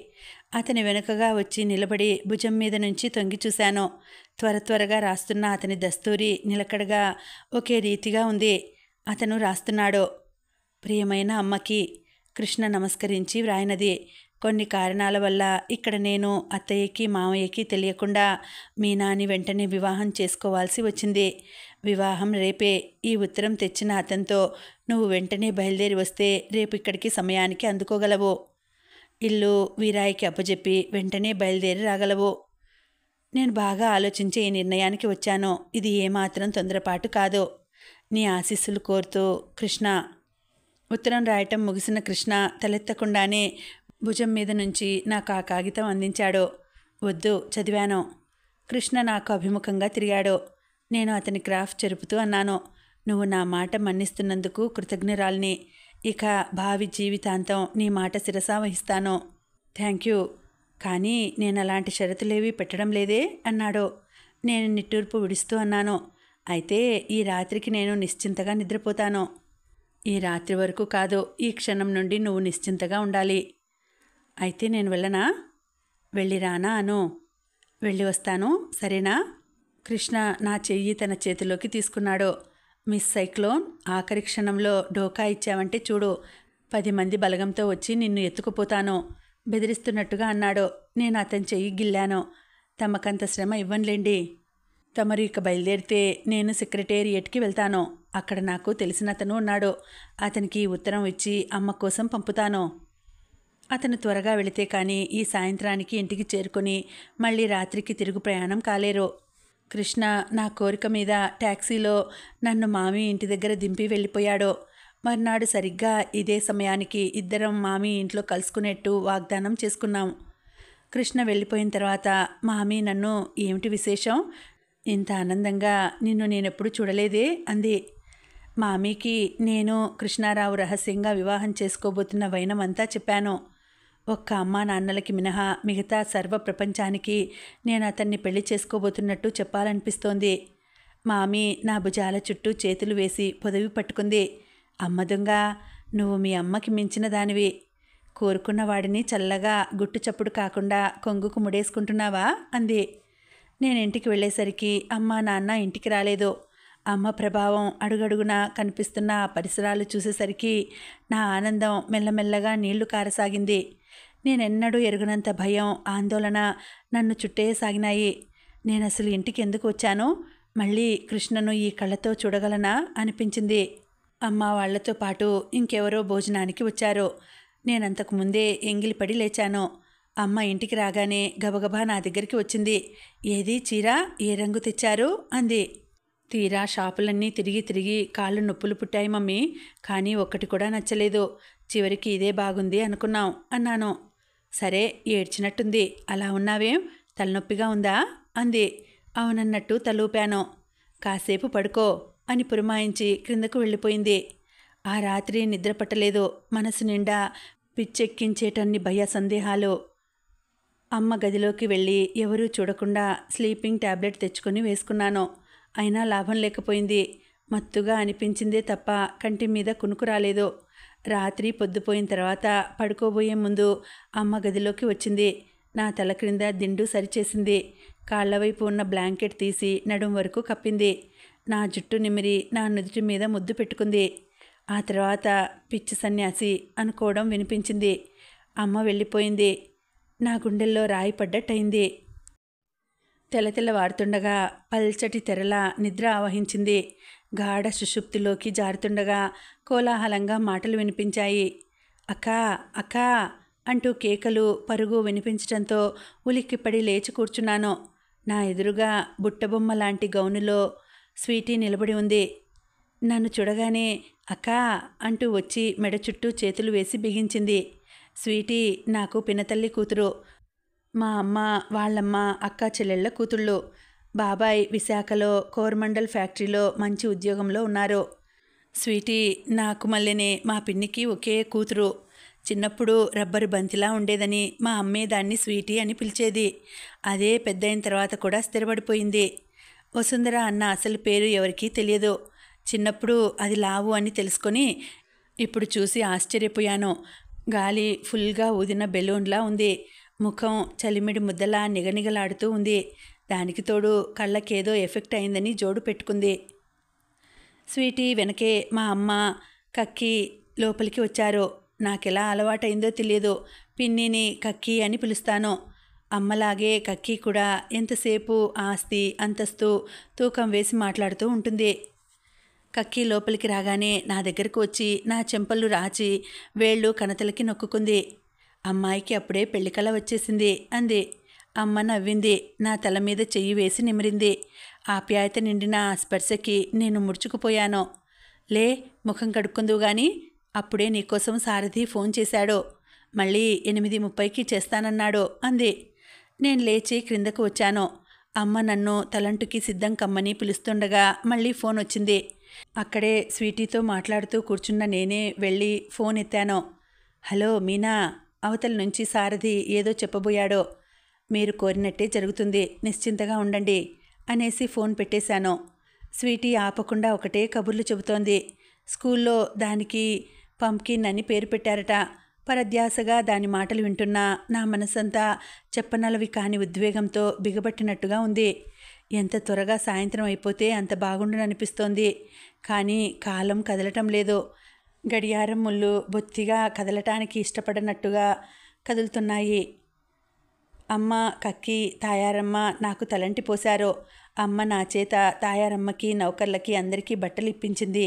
అతని వెనుకగా వచ్చి నిలబడి భుజం మీద నుంచి తొంగి చూశాను. త్వరగా రాస్తున్న అతని దస్తూరి నిలకడగా ఒకే రీతిగా ఉంది. అతను రాస్తున్నాడు. ప్రియమైన అమ్మకి. కృష్ణ నమస్కరించి వ్రాయినది. కొన్ని కారణాల వల్ల ఇక్కడ నేను అత్తయ్యకి మామయ్యకి తెలియకుండా మీనాని వెంటనే వివాహం చేసుకోవాల్సి వచ్చింది. వివాహం రేపే. ఈ ఉత్తరం తెచ్చిన అతనితో నువ్వు వెంటనే బయలుదేరి వస్తే రేపు ఇక్కడికి సమయానికి అందుకోగలవు. ఇల్లు వీరాయికి అప్పచెప్పి వెంటనే బయలుదేరి రాగలవు. నేను బాగా ఆలోచించి ఈ నిర్ణయానికి వచ్చాను. ఇది ఏమాత్రం తొందరపాటు కాదు. నీ ఆశీస్సులు కోరుతూ కృష్ణ. ఉత్తరం రాయటం ముగిసిన కృష్ణ తలెత్తకుండానే భుజం మీద నుంచి నాకు ఆ కాగితం అందించాడు. వద్దు, చదివాను. కృష్ణ నాకు అభిముఖంగా తిరిగాడు. నేను అతని క్రాఫ్ చెరుపుతూ అన్నాను. నువ్వు నా మాట మన్నిస్తున్నందుకు కృతజ్ఞురాల్ని. ఇక భావి జీవితాంతం నీ మాట శిరసా వహిస్తాను. Thank you. కానీ నేను అలాంటి షరతులేవీ పెట్టడం లేదే అన్నాడు. నేను నిట్టూర్పు విడుస్తూ అన్నాను. అయితే ఈ రాత్రికి నేను నిశ్చింతగా నిద్రపోతాను. ఈ రాత్రి వరకు కాదు, ఈ క్షణం నుండి నువ్వు నిశ్చింతగా ఉండాలి. అయితే నేను వెళ్ళనా? వెళ్ళిరానా అను. వెళ్ళి వస్తాను, సరేనా? కృష్ణ నా చెయ్యి తన చేతిలోకి తీసుకున్నాడు. మిస్ సైక్లోన్, ఆఖరి క్షణంలో డోకా ఇచ్చావంటే చూడు, 10 మంది బలగంతో వచ్చి నిన్ను ఎత్తుకుపోతాను. బెదిరిస్తున్నట్టుగా అన్నాడు. నేను అతని చెయ్యి గిల్లాను. తమకంత శ్రమ ఇవ్వనులేండి. తమరు ఇక బయలుదేరితే నేను సెక్రటేరియట్కి వెళ్తాను. అక్కడ నాకు తెలిసిన అతను ఉన్నాడు. అతనికి ఉత్తరం ఇచ్చి అమ్మ కోసం పంపుతాను. అతను త్వరగా వెళితే కానీ ఈ సాయంత్రానికి ఇంటికి చేరుకొని మళ్ళీ రాత్రికి తిరుగు ప్రయాణం కాలేరు. కృష్ణ నా కోరిక మీద ట్యాక్సీలో నన్ను మామి ఇంటి దగ్గర దింపి వెళ్ళిపోయాడు. మర్నాడు సరిగ్గా ఇదే సమయానికి ఇద్దరం మామి ఇంట్లో కలుసుకునేట్టు వాగ్దానం చేసుకున్నాం. కృష్ణ వెళ్ళిపోయిన తర్వాత మామి నన్ను ఏమిటి విశేషం, ఇంత ఆనందంగా నిన్ను నేనెప్పుడు చూడలేదే అంది. మామీకి నేను కృష్ణారావు రహస్యంగా వివాహం చేసుకోబోతున్న వైనమంతా చెప్పాను. ఒక్క అమ్మా నాన్నలకి మినహా మిగతా సర్వ ప్రపంచానికి నేను అతన్ని పెళ్లి చేసుకోబోతున్నట్టు చెప్పాలనిపిస్తోంది. మామి నా భుజాల చుట్టూ చేతులు వేసి పొదవి పట్టుకుంది. అమ్మ దొంగ, నువ్వు మీ అమ్మకి మించిన దానివి. కోరుకున్న వాడిని చల్లగా గుట్టు చప్పుడు కాకుండా కొంగుకు ముడేసుకుంటున్నావా అంది. నేను ఇంటికి వెళ్ళేసరికి అమ్మ నాన్న ఇంటికి రాలేదు. అమ్మ ప్రభావం అడుగడుగునా కనిపిస్తున్న ఆ పరిసరాలు చూసేసరికి నా ఆనందం మెల్లమెల్లగా నీళ్లు కారసాగింది. నేనెన్నడూ ఎరుగనంత భయం, ఆందోళన నన్ను చుట్టేయసాగినాయి. నేనసలు ఇంటికి ఎందుకు వచ్చానో, మళ్ళీ కృష్ణను ఈ కళ్ళతో చూడగలనా అనిపించింది. అమ్మ వాళ్లతో పాటు ఇంకెవరో భోజనానికి వచ్చారు. నేనంతకు ముందే ఎంగిలిపడి లేచాను. అమ్మ ఇంటికి రాగానే గబగబా నా దగ్గరికి వచ్చింది. ఏది చీర, ఏ రంగు తెచ్చారు అంది. తీరా షాపులన్నీ తిరిగి తిరిగి కాళ్ళు నొప్పులు పుట్టాయి మమ్మీ, కానీ ఒక్కటి కూడా నచ్చలేదు. చివరికి ఇదే బాగుంది అనుకున్నాం అన్నాను. సరే, ఏడ్చినట్టుంది, అలా ఉన్నావేం, తలనొప్పిగా ఉందా అంది. అవునన్నట్టు తలూపాను. కాసేపు పడుకో అని పురమాయించి క్రిందకు వెళ్ళిపోయింది. ఆ రాత్రి నిద్ర పట్టలేదు. మనసు నిండా పిచ్చెక్కించేటన్ని భయ సందేహాలు. అమ్మ గదిలోకి వెళ్ళి ఎవరూ చూడకుండా స్లీపింగ్ ట్యాబ్లెట్ తెచ్చుకొని వేసుకున్నాను. అయినా లాభం లేకపోయింది. మత్తుగా అనిపించిందే తప్ప కంటి మీద కునుకు రాలేదు. రాత్రి పొద్దుపోయిన తర్వాత పడుకోబోయే ముందు అమ్మ గదిలోకి వచ్చింది. నా తల క్రింద దిండు సరిచేసింది. కాళ్ల వైపు ఉన్న బ్లాంకెట్ తీసి నడుం వరకు కప్పింది. నా జుట్టు నిమిరి నా నుదుటి మీద ముద్దు పెట్టుకుంది. ఆ తర్వాత పిచ్చి సన్యాసి అనుకోవడం వినిపించింది. అమ్మ వెళ్ళిపోయింది. నా గుండెల్లో రాయి పడ్డట్టయింది. తెల్లవారుతుండగా పల్చటి తెరలా నిద్ర ఆవహించింది. గాఢ సుషుప్తిలోకి జారుతుండగా కోలాహలంగా మాటలు వినిపించాయి. అక్కా అక్కా అంటూ కేకలు, పరుగు వినిపించటంతో ఉలిక్కిపడి లేచి కూర్చున్నాను. నా ఎదురుగా బుట్టబొమ్మ లాంటి గౌనులో స్వీటీ నిలబడి ఉంది. నన్ను చూడగానే అక్కా అంటూ వచ్చి మెడ చుట్టూ చేతులు వేసి బిగించింది. స్వీటీ నాకు పినతల్లి కూతురు. మా అమ్మ, వాళ్ళమ్మ అక్క చెల్లెళ్ళ కూతుళ్ళు. బాబాయ్ విశాఖలో కోరమండల్ ఫ్యాక్టరీలో మంచి ఉద్యోగంలో ఉన్నారు. స్వీటీ నాకు మళ్ళీనే మా పిన్నికి ఒకే కూతురు. చిన్నప్పుడు రబ్బరు బంతిలా ఉండేదని మా అమ్మే దాన్ని స్వీటీ అని పిలిచేది. అదే పెద్దయిన తర్వాత కూడా స్థిరపడిపోయింది. వసుంధర అన్న అసలు పేరు ఎవరికీ తెలియదు. చిన్నప్పుడు అది లావు అని తెలుసుకొని ఇప్పుడు చూసి ఆశ్చర్యపోయాను. గాలి ఫుల్గా ఊదిన బెలూన్లా ఉంది. ముఖం చలిమిడి ముద్దలా నిగనిగలాడుతూ ఉంది. దానికి తోడు కళ్ళకేదో ఎఫెక్ట్ అయిందని జోడు పెట్టుకుంది. స్వీటీ వెనకే మా అమ్మ, కక్కి లోపలికి వచ్చారు. నాకెలా అలవాటైందో తెలియదు. పిన్నిని కక్కి అని పిలుస్తాను. అమ్మలాగే కక్కి కూడా ఎంతసేపు ఆస్తి, అంతస్తు తూకం వేసి మాట్లాడుతూ ఉంటుంది. కక్కి లోపలికి రాగానే నా దగ్గరకు వచ్చి నా చెంపలు రాచి వేళ్ళు కణతలకి నొక్కుంది. అమ్మాయికి అప్పుడే పెళ్లికల వచ్చేసింది అంది. అమ్మ నవ్వింది. నా తల మీద చెయ్యి వేసి నిమిరింది. ఆప్యాయత నిండిన ఆ స్పర్శకి నేను ముడుచుకుపోయాను. లే, ముఖం కడుక్కుందువు గాని, అప్పుడే నీకోసం సారథి ఫోన్ చేశాడు. మళ్ళీ 8:30కి చేస్తానన్నాడు అంది. నేను లేచి క్రిందకు వచ్చాను. అమ్మ నన్ను తలంటుకి సిద్ధం కమ్మని పిలుస్తుండగా మళ్ళీ ఫోన్ వచ్చింది. అక్కడే స్వీటీతో మాట్లాడుతూ కూర్చున్న నేనే వెళ్ళి ఫోన్ ఎత్తాను. హలో మీనా, అవతల నుంచి సారథి ఏదో చెప్పబోయాడో. మీరు కోరినట్టే జరుగుతుంది, నిశ్చింతగా ఉండండి అనేసి ఫోన్ పెట్టేశాను. స్వీటీ ఆపకుండా ఒకటే కబుర్లు చెబుతోంది. స్కూల్లో దానికి పంకిన్ అని పేరు పెట్టారట. పరధ్యాసగా దాని మాటలు వింటున్నా నా మనసంతా చెప్పనలవి కాని ఉద్వేగంతో బిగబట్టినట్టుగా ఉంది. ఎంత త్వరగా సాయంత్రం అయిపోతే అంత బాగుండుననిపిస్తోంది. కానీ కాలం కదలటం లేదు. గడియారం ముళ్ళు బొత్తిగా కదలటానికి ఇష్టపడనట్టుగా కదులుతున్నాయి. అమ్మ, కక్కి, తాయారమ్మ నాకు తలంటి పోశారు. అమ్మ నా చేత తాయారమ్మకి, నౌకర్లకి అందరికీ బట్టలు ఇప్పించింది.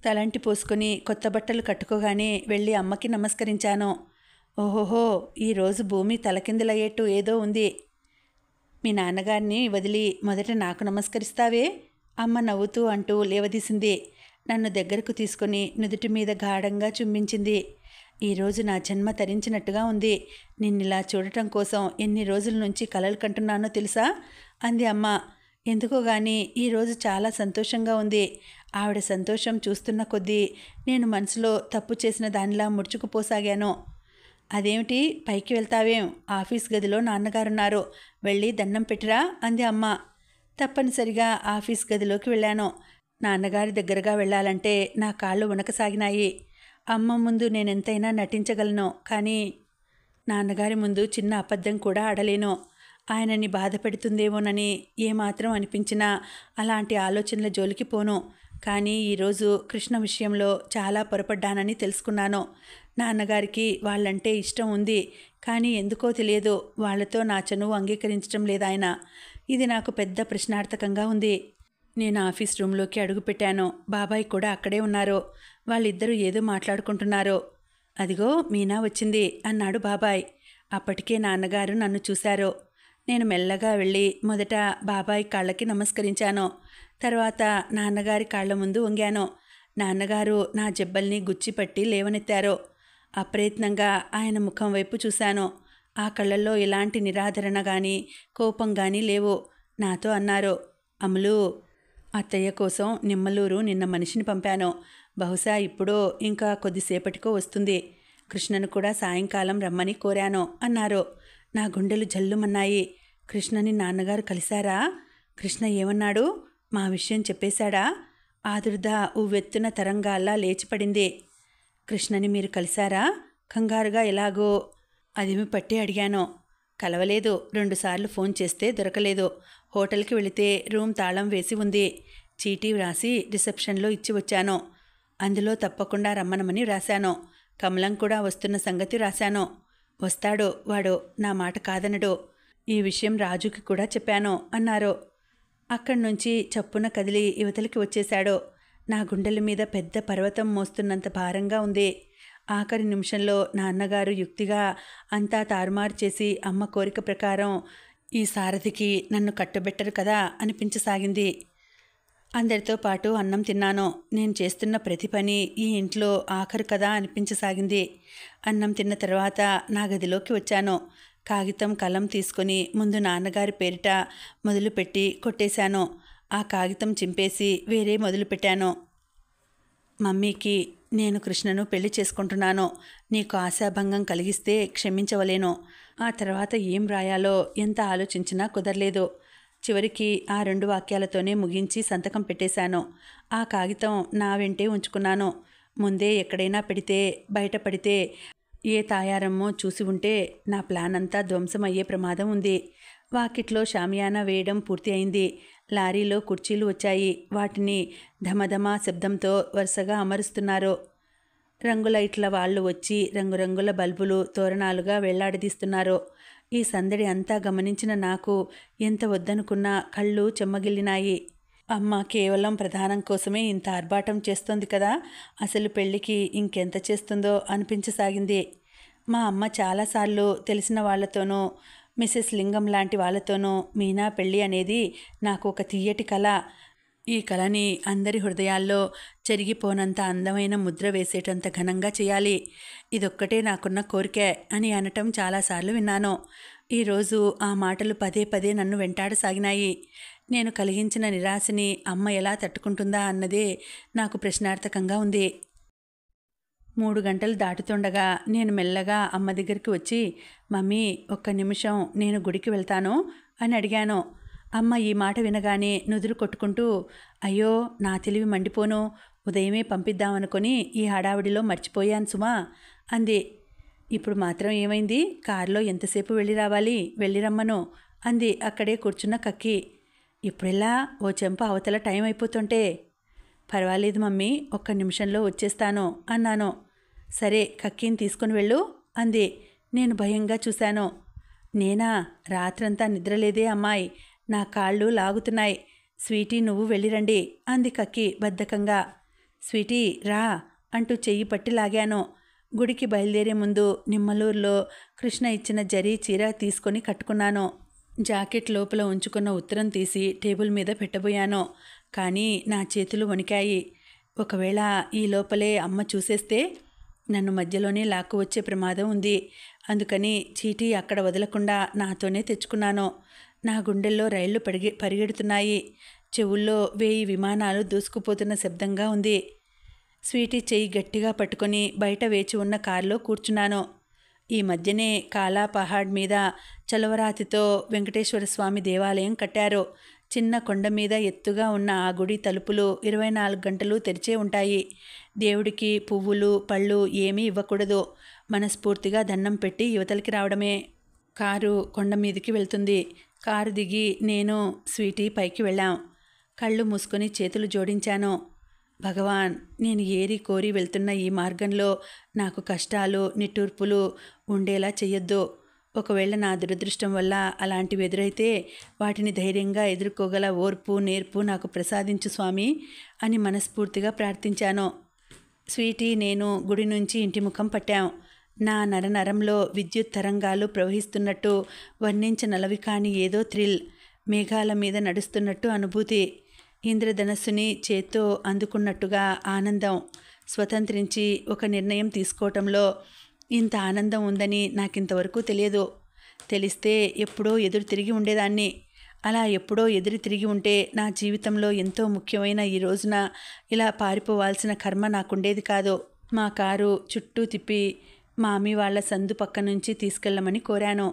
తలంటి పోసుకొని కొత్త బట్టలు కట్టుకోగానే వెళ్ళి అమ్మకి నమస్కరించాను. ఓహోహో, ఈరోజు భూమి తలకిందులయ్యేట్టు ఏదో ఉంది. మీ నాన్నగారిని వదిలి మొదట నాకు నమస్కరిస్తావే? అమ్మ నవ్వుతూ అంటూ లేవదీసింది. నన్ను దగ్గరకు తీసుకుని నుదుటి మీద గాఢంగా చుంబించింది. ఈరోజు నా జన్మ తరించినట్టుగా ఉంది. నిన్నిలా చూడటం కోసం ఎన్ని రోజుల నుంచి కలలు కంటున్నానో తెలుసా? అంది అమ్మ. ఎందుకో గాని ఈరోజు చాలా సంతోషంగా ఉంది. ఆవిడ సంతోషం చూస్తున్న కొద్దీ నేను మనసులో తప్పు చేసిన దానిలా ముడుచుకుపోసాగాను. అదేమిటి, పైకి వెళ్తావేం? ఆఫీస్ గదిలో నాన్నగారున్నారు, వెళ్ళి దండం పెట్టిరా అంది అమ్మ. తప్పనిసరిగా ఆఫీస్ గదిలోకి వెళ్ళాను. నాన్నగారి దగ్గరగా వెళ్ళాలంటే నా కాళ్ళు వణకసాగినాయి. అమ్మ ముందు నేనెంతైనా నటించగలను, కానీ నాన్నగారి ముందు చిన్న అబద్ధం కూడా ఆడలేను. ఆయనని బాధ పెడుతుందేమోనని ఏమాత్రం అనిపించినా అలాంటి ఆలోచనల జోలికి పోను. కానీ ఈరోజు కృష్ణ విషయంలో చాలా పొరపడ్డానని తెలుసుకున్నాను. నాన్నగారికి వాళ్ళంటే ఇష్టం ఉంది, కానీ ఎందుకో తెలియదు వాళ్లతో నా చనువు అంగీకరించడం లేదాయన. ఇది నాకు పెద్ద ప్రశ్నార్థకంగా ఉంది. నేను ఆఫీస్ రూమ్లోకి అడుగుపెట్టాను. బాబాయ్ కూడా అక్కడే ఉన్నారు. వాళ్ళిద్దరూ ఏదో మాట్లాడుకుంటున్నారు. అదిగో మీనా వచ్చింది అన్నాడు బాబాయ్. అప్పటికే నాన్నగారు నన్ను చూశారు. నేను మెల్లగా వెళ్ళి మొదట బాబాయ్ కాళ్ళకి నమస్కరించాను. తర్వాత నాన్నగారి కాళ్ల ముందు వంగాను. నాన్నగారు నా జబ్బల్ని గుచ్చిపట్టి లేవనెత్తారు. అప్రయత్నంగా ఆయన ముఖం వైపు చూశాను. ఆ కళ్ళల్లో ఎలాంటి నిరాదరణ కానీ కోపం కానీ లేవు. నాతో అన్నారు, అమలు, అత్తయ్య కోసం నిమ్మలూరు నిన్న మనిషిని పంపాను. బహుశా ఇప్పుడో ఇంకా కొద్దిసేపటికో వస్తుంది. కృష్ణను కూడా సాయంకాలం రమ్మని కోరాను అన్నారు. నా గుండెలు జల్లుమన్నాయి. కృష్ణని నాన్నగారు కలిశారా? కృష్ణ ఏమన్నాడు? మా విషయం చెప్పేశాడా? ఆదుర్ద ఉవ్వెత్తున తరంగాల్లా లేచిపడింది. కృష్ణని మీరు కలిశారా? కంగారుగా ఎలాగో అదిమి పట్టి అడిగాను. కలవలేదు. 2 సార్లు ఫోన్ చేస్తే దొరకలేదు. హోటల్కి వెళితే రూమ్ తాళం వేసి ఉంది. చీటీ వ్రాసి రిసెప్షన్లో ఇచ్చి వచ్చాను. అందులో తప్పకుండా రమ్మనమని రాశాను. కమలం కూడా వస్తున్న సంగతి రాశాను. వస్తాడు వాడు, నా మాట కాదనడు. ఈ విషయం రాజుకి కూడా చెప్పాను అన్నారు. అక్కడి నుంచి చప్పున కదిలి యువతలకి వచ్చేశాడు. నా గుండెల మీద పెద్ద పర్వతం మోస్తున్నంత భారంగా ఉంది. ఆఖరి నిమిషంలో నాన్నగారు యుక్తిగా అంతా తారుమారు చేసి అమ్మ కోరిక ప్రకారం ఈ సారథికి నన్ను కట్టబెట్టరు కదా అనిపించసాగింది. అందరితో పాటు అన్నం తిన్నాను. నేను చేస్తున్న ప్రతి పని ఈ ఇంట్లో ఆఖరు కదా అనిపించసాగింది. అన్నం తిన్న తర్వాత నా గదిలోకి వచ్చాను. కాగితం కలం తీసుకొని ముందు నాన్నగారి పేరిట మొదలుపెట్టి కొట్టేశాను. ఆ కాగితం చింపేసి వేరే మొదలుపెట్టాను. మమ్మీకి, నేను కృష్ణను పెళ్లి చేసుకుంటున్నాను. నీకు ఆశాభంగం కలిగిస్తే క్షమించవలేను. ఆ తర్వాత ఏం రాయాలో ఎంత ఆలోచించినా కుదరలేదు. చివరికి ఆ 2 వాక్యాలతోనే ముగించి సంతకం పెట్టేశాను. ఆ కాగితం నా వెంటే ఉంచుకున్నాను. ముందే ఎక్కడైనా పెడితే, బయటపడితే ఏ తాయారమ్మో చూసి ఉంటే నా ప్లాన్ అంతా ధ్వంసమయ్యే ప్రమాదం ఉంది. వాకిట్లో షామియానా వేయడం పూర్తి అయింది. లారీలో కుర్చీలు వచ్చాయి. వాటిని ధమధమా శబ్దంతో వరుసగా అమరుస్తున్నారు. రంగులైట్ల వాళ్ళు వచ్చి రంగురంగుల బల్బులు తోరణాలుగా వెళ్లాడదీస్తున్నారు. ఈ సందడి అంతా గమనించిన నాకు ఎంత వద్దనుకున్నా కళ్ళు చెమ్మగిల్లినాయి. అమ్మ కేవలం ప్రధానం కోసమే ఇంత ఆర్భాటం చేస్తోంది కదా, అసలు పెళ్లికి ఇంకెంత చేస్తుందో అనిపించసాగింది. మా అమ్మ చాలాసార్లు తెలిసిన వాళ్లతోనూ, మిసెస్ లింగం లాంటి వాళ్ళతోనూ మీనా పెళ్ళి అనేది నాకు ఒక తీయటి కళ. ఈ కళని అందరి హృదయాల్లో చెరిగిపోనంత అందమైన ముద్ర వేసేటంత ఘనంగా చేయాలి. ఇదొక్కటే నాకున్న కోరికే అని అనటం చాలాసార్లు విన్నాను. ఈరోజు ఆ మాటలు పదే పదే నన్ను వెంటాడసాగినాయి. నేను కలిగించిన నిరాశని అమ్మ ఎలా తట్టుకుంటుందా అన్నదే నాకు ప్రశ్నార్థకంగా ఉంది. 3 గంటలు దాటుతుండగా నేను మెల్లగా అమ్మ దగ్గరికి వచ్చి, మమ్మీ, ఒక్క నిమిషం నేను గుడికి వెళ్తాను అని అడిగాను. అమ్మ ఈ మాట వినగానే నుదురు కొట్టుకుంటూ, అయ్యో నా తెలివి మండిపోను, ఉదయమే పంపిద్దామనుకొని ఈ హడావిడిలో మర్చిపోయాను సుమా అంది. ఇప్పుడు మాత్రం ఏమైంది? కారులో ఎంతసేపు వెళ్ళి రావాలి, వెళ్ళి రమ్మను అంది అక్కడే కూర్చున్న కక్కి. ఇప్పుడెలా? ఓ చెంప అవతల టైం అయిపోతుంటే. పర్వాలేదు మమ్మీ, ఒక్క నిమిషంలో వచ్చేస్తాను అన్నాను. సరే, కక్కిని తీసుకుని వెళ్ళు అంది నేను భయంగా చూశాను. నేనా? రాత్రంతా నిద్రలేదే అమ్మాయి, నా కాళ్ళు లాగుతున్నాయి. స్వీటీ, నువ్వు వెళ్ళిరండి అంది కక్కి బద్ధకంగా. స్వీటీ రా అంటూ చెయ్యి పట్టి లాగాను. గుడికి బయలుదేరే ముందు నిమ్మలూరులో కృష్ణ ఇచ్చిన జరీ చీర తీసుకొని కట్టుకున్నాను. జాకెట్ లోపల ఉంచుకున్న ఉత్తరం తీసి టేబుల్ మీద పెట్టబోయాను. కానీ నా చేతులు వణికాయి. ఒకవేళ ఈ లోపలే అమ్మ చూసేస్తే నన్ను మధ్యలోనే లాక్కు వచ్చే ప్రమాదం ఉంది. అందుకని చీటీ అక్కడ వదలకుండా నాతోనే తెచ్చుకున్నాను. నా గుండెల్లో రైళ్లు పరిగెడుతున్నాయి. చెవుల్లో 1000 విమానాలు దూసుకుపోతున్న శబ్దంగా ఉంది. స్వీటీ చెయ్యి గట్టిగా పట్టుకొని బయట వేచి ఉన్న కారులో కూర్చున్నాను. ఈ మధ్యనే కాలా పహాడ్ మీద చలవరాతితో వెంకటేశ్వర స్వామి దేవాలయం కట్టారు. చిన్న కొండ మీద ఎత్తుగా ఉన్న ఆ గుడి తలుపులు 24 గంటలు తెరిచే ఉంటాయి. దేవుడికి పువ్వులు పళ్ళు ఏమీ ఇవ్వకూడదు. మనస్ఫూర్తిగా దండం పెట్టి యువతలకి రావడమే. కారు కొండ మీదికి వెళ్తుంది. కారు దిగి నేను స్వీటీ పైకి వెళ్ళాం. కళ్ళు మూసుకొని చేతులు జోడించాను. భగవాన్, నేను ఏరి కోరి వెళ్తున్న ఈ మార్గంలో నాకు కష్టాలు నిట్టూర్పులు ఉండేలా చెయ్యొద్దు. ఒకవేళ నా దురదృష్టం వల్ల అలాంటివి ఎదురైతే వాటిని ధైర్యంగా ఎదుర్కోగల ఓర్పు నేర్పు నాకు ప్రసాదించు స్వామి అని మనస్ఫూర్తిగా ప్రార్థించాను. స్వీటీ నేను గుడి నుంచి ఇంటి ముఖం పట్టాం. నా నరనరంలో విద్యుత్ తరంగాలు ప్రవహిస్తున్నట్టు వర్ణించనలవి కాని ఏదో థ్రిల్. మేఘాల మీద నడుస్తున్నట్టు అనుభూతి. ఇంద్రధనస్సుని చేత్తో అందుకున్నట్టుగా ఆనందం. స్వతంత్రించి ఒక నిర్ణయం తీసుకోవటంలో ఇంత ఆనందం ఉందని నాకింతవరకు తెలియదు. తెలిస్తే ఎప్పుడో ఎదురు తిరిగి ఉండేదాన్ని. అలా ఎప్పుడో ఎదురు తిరిగి ఉంటే నా జీవితంలో ఎంతో ముఖ్యమైన ఈ రోజున ఇలా పారిపోవాల్సిన కర్మ నాకుండేది కాదు. మా కారు చుట్టూ తిప్పి మామీ వాళ్ళ సందు పక్క నుంచి తీసుకెళ్ళమని కోరాను.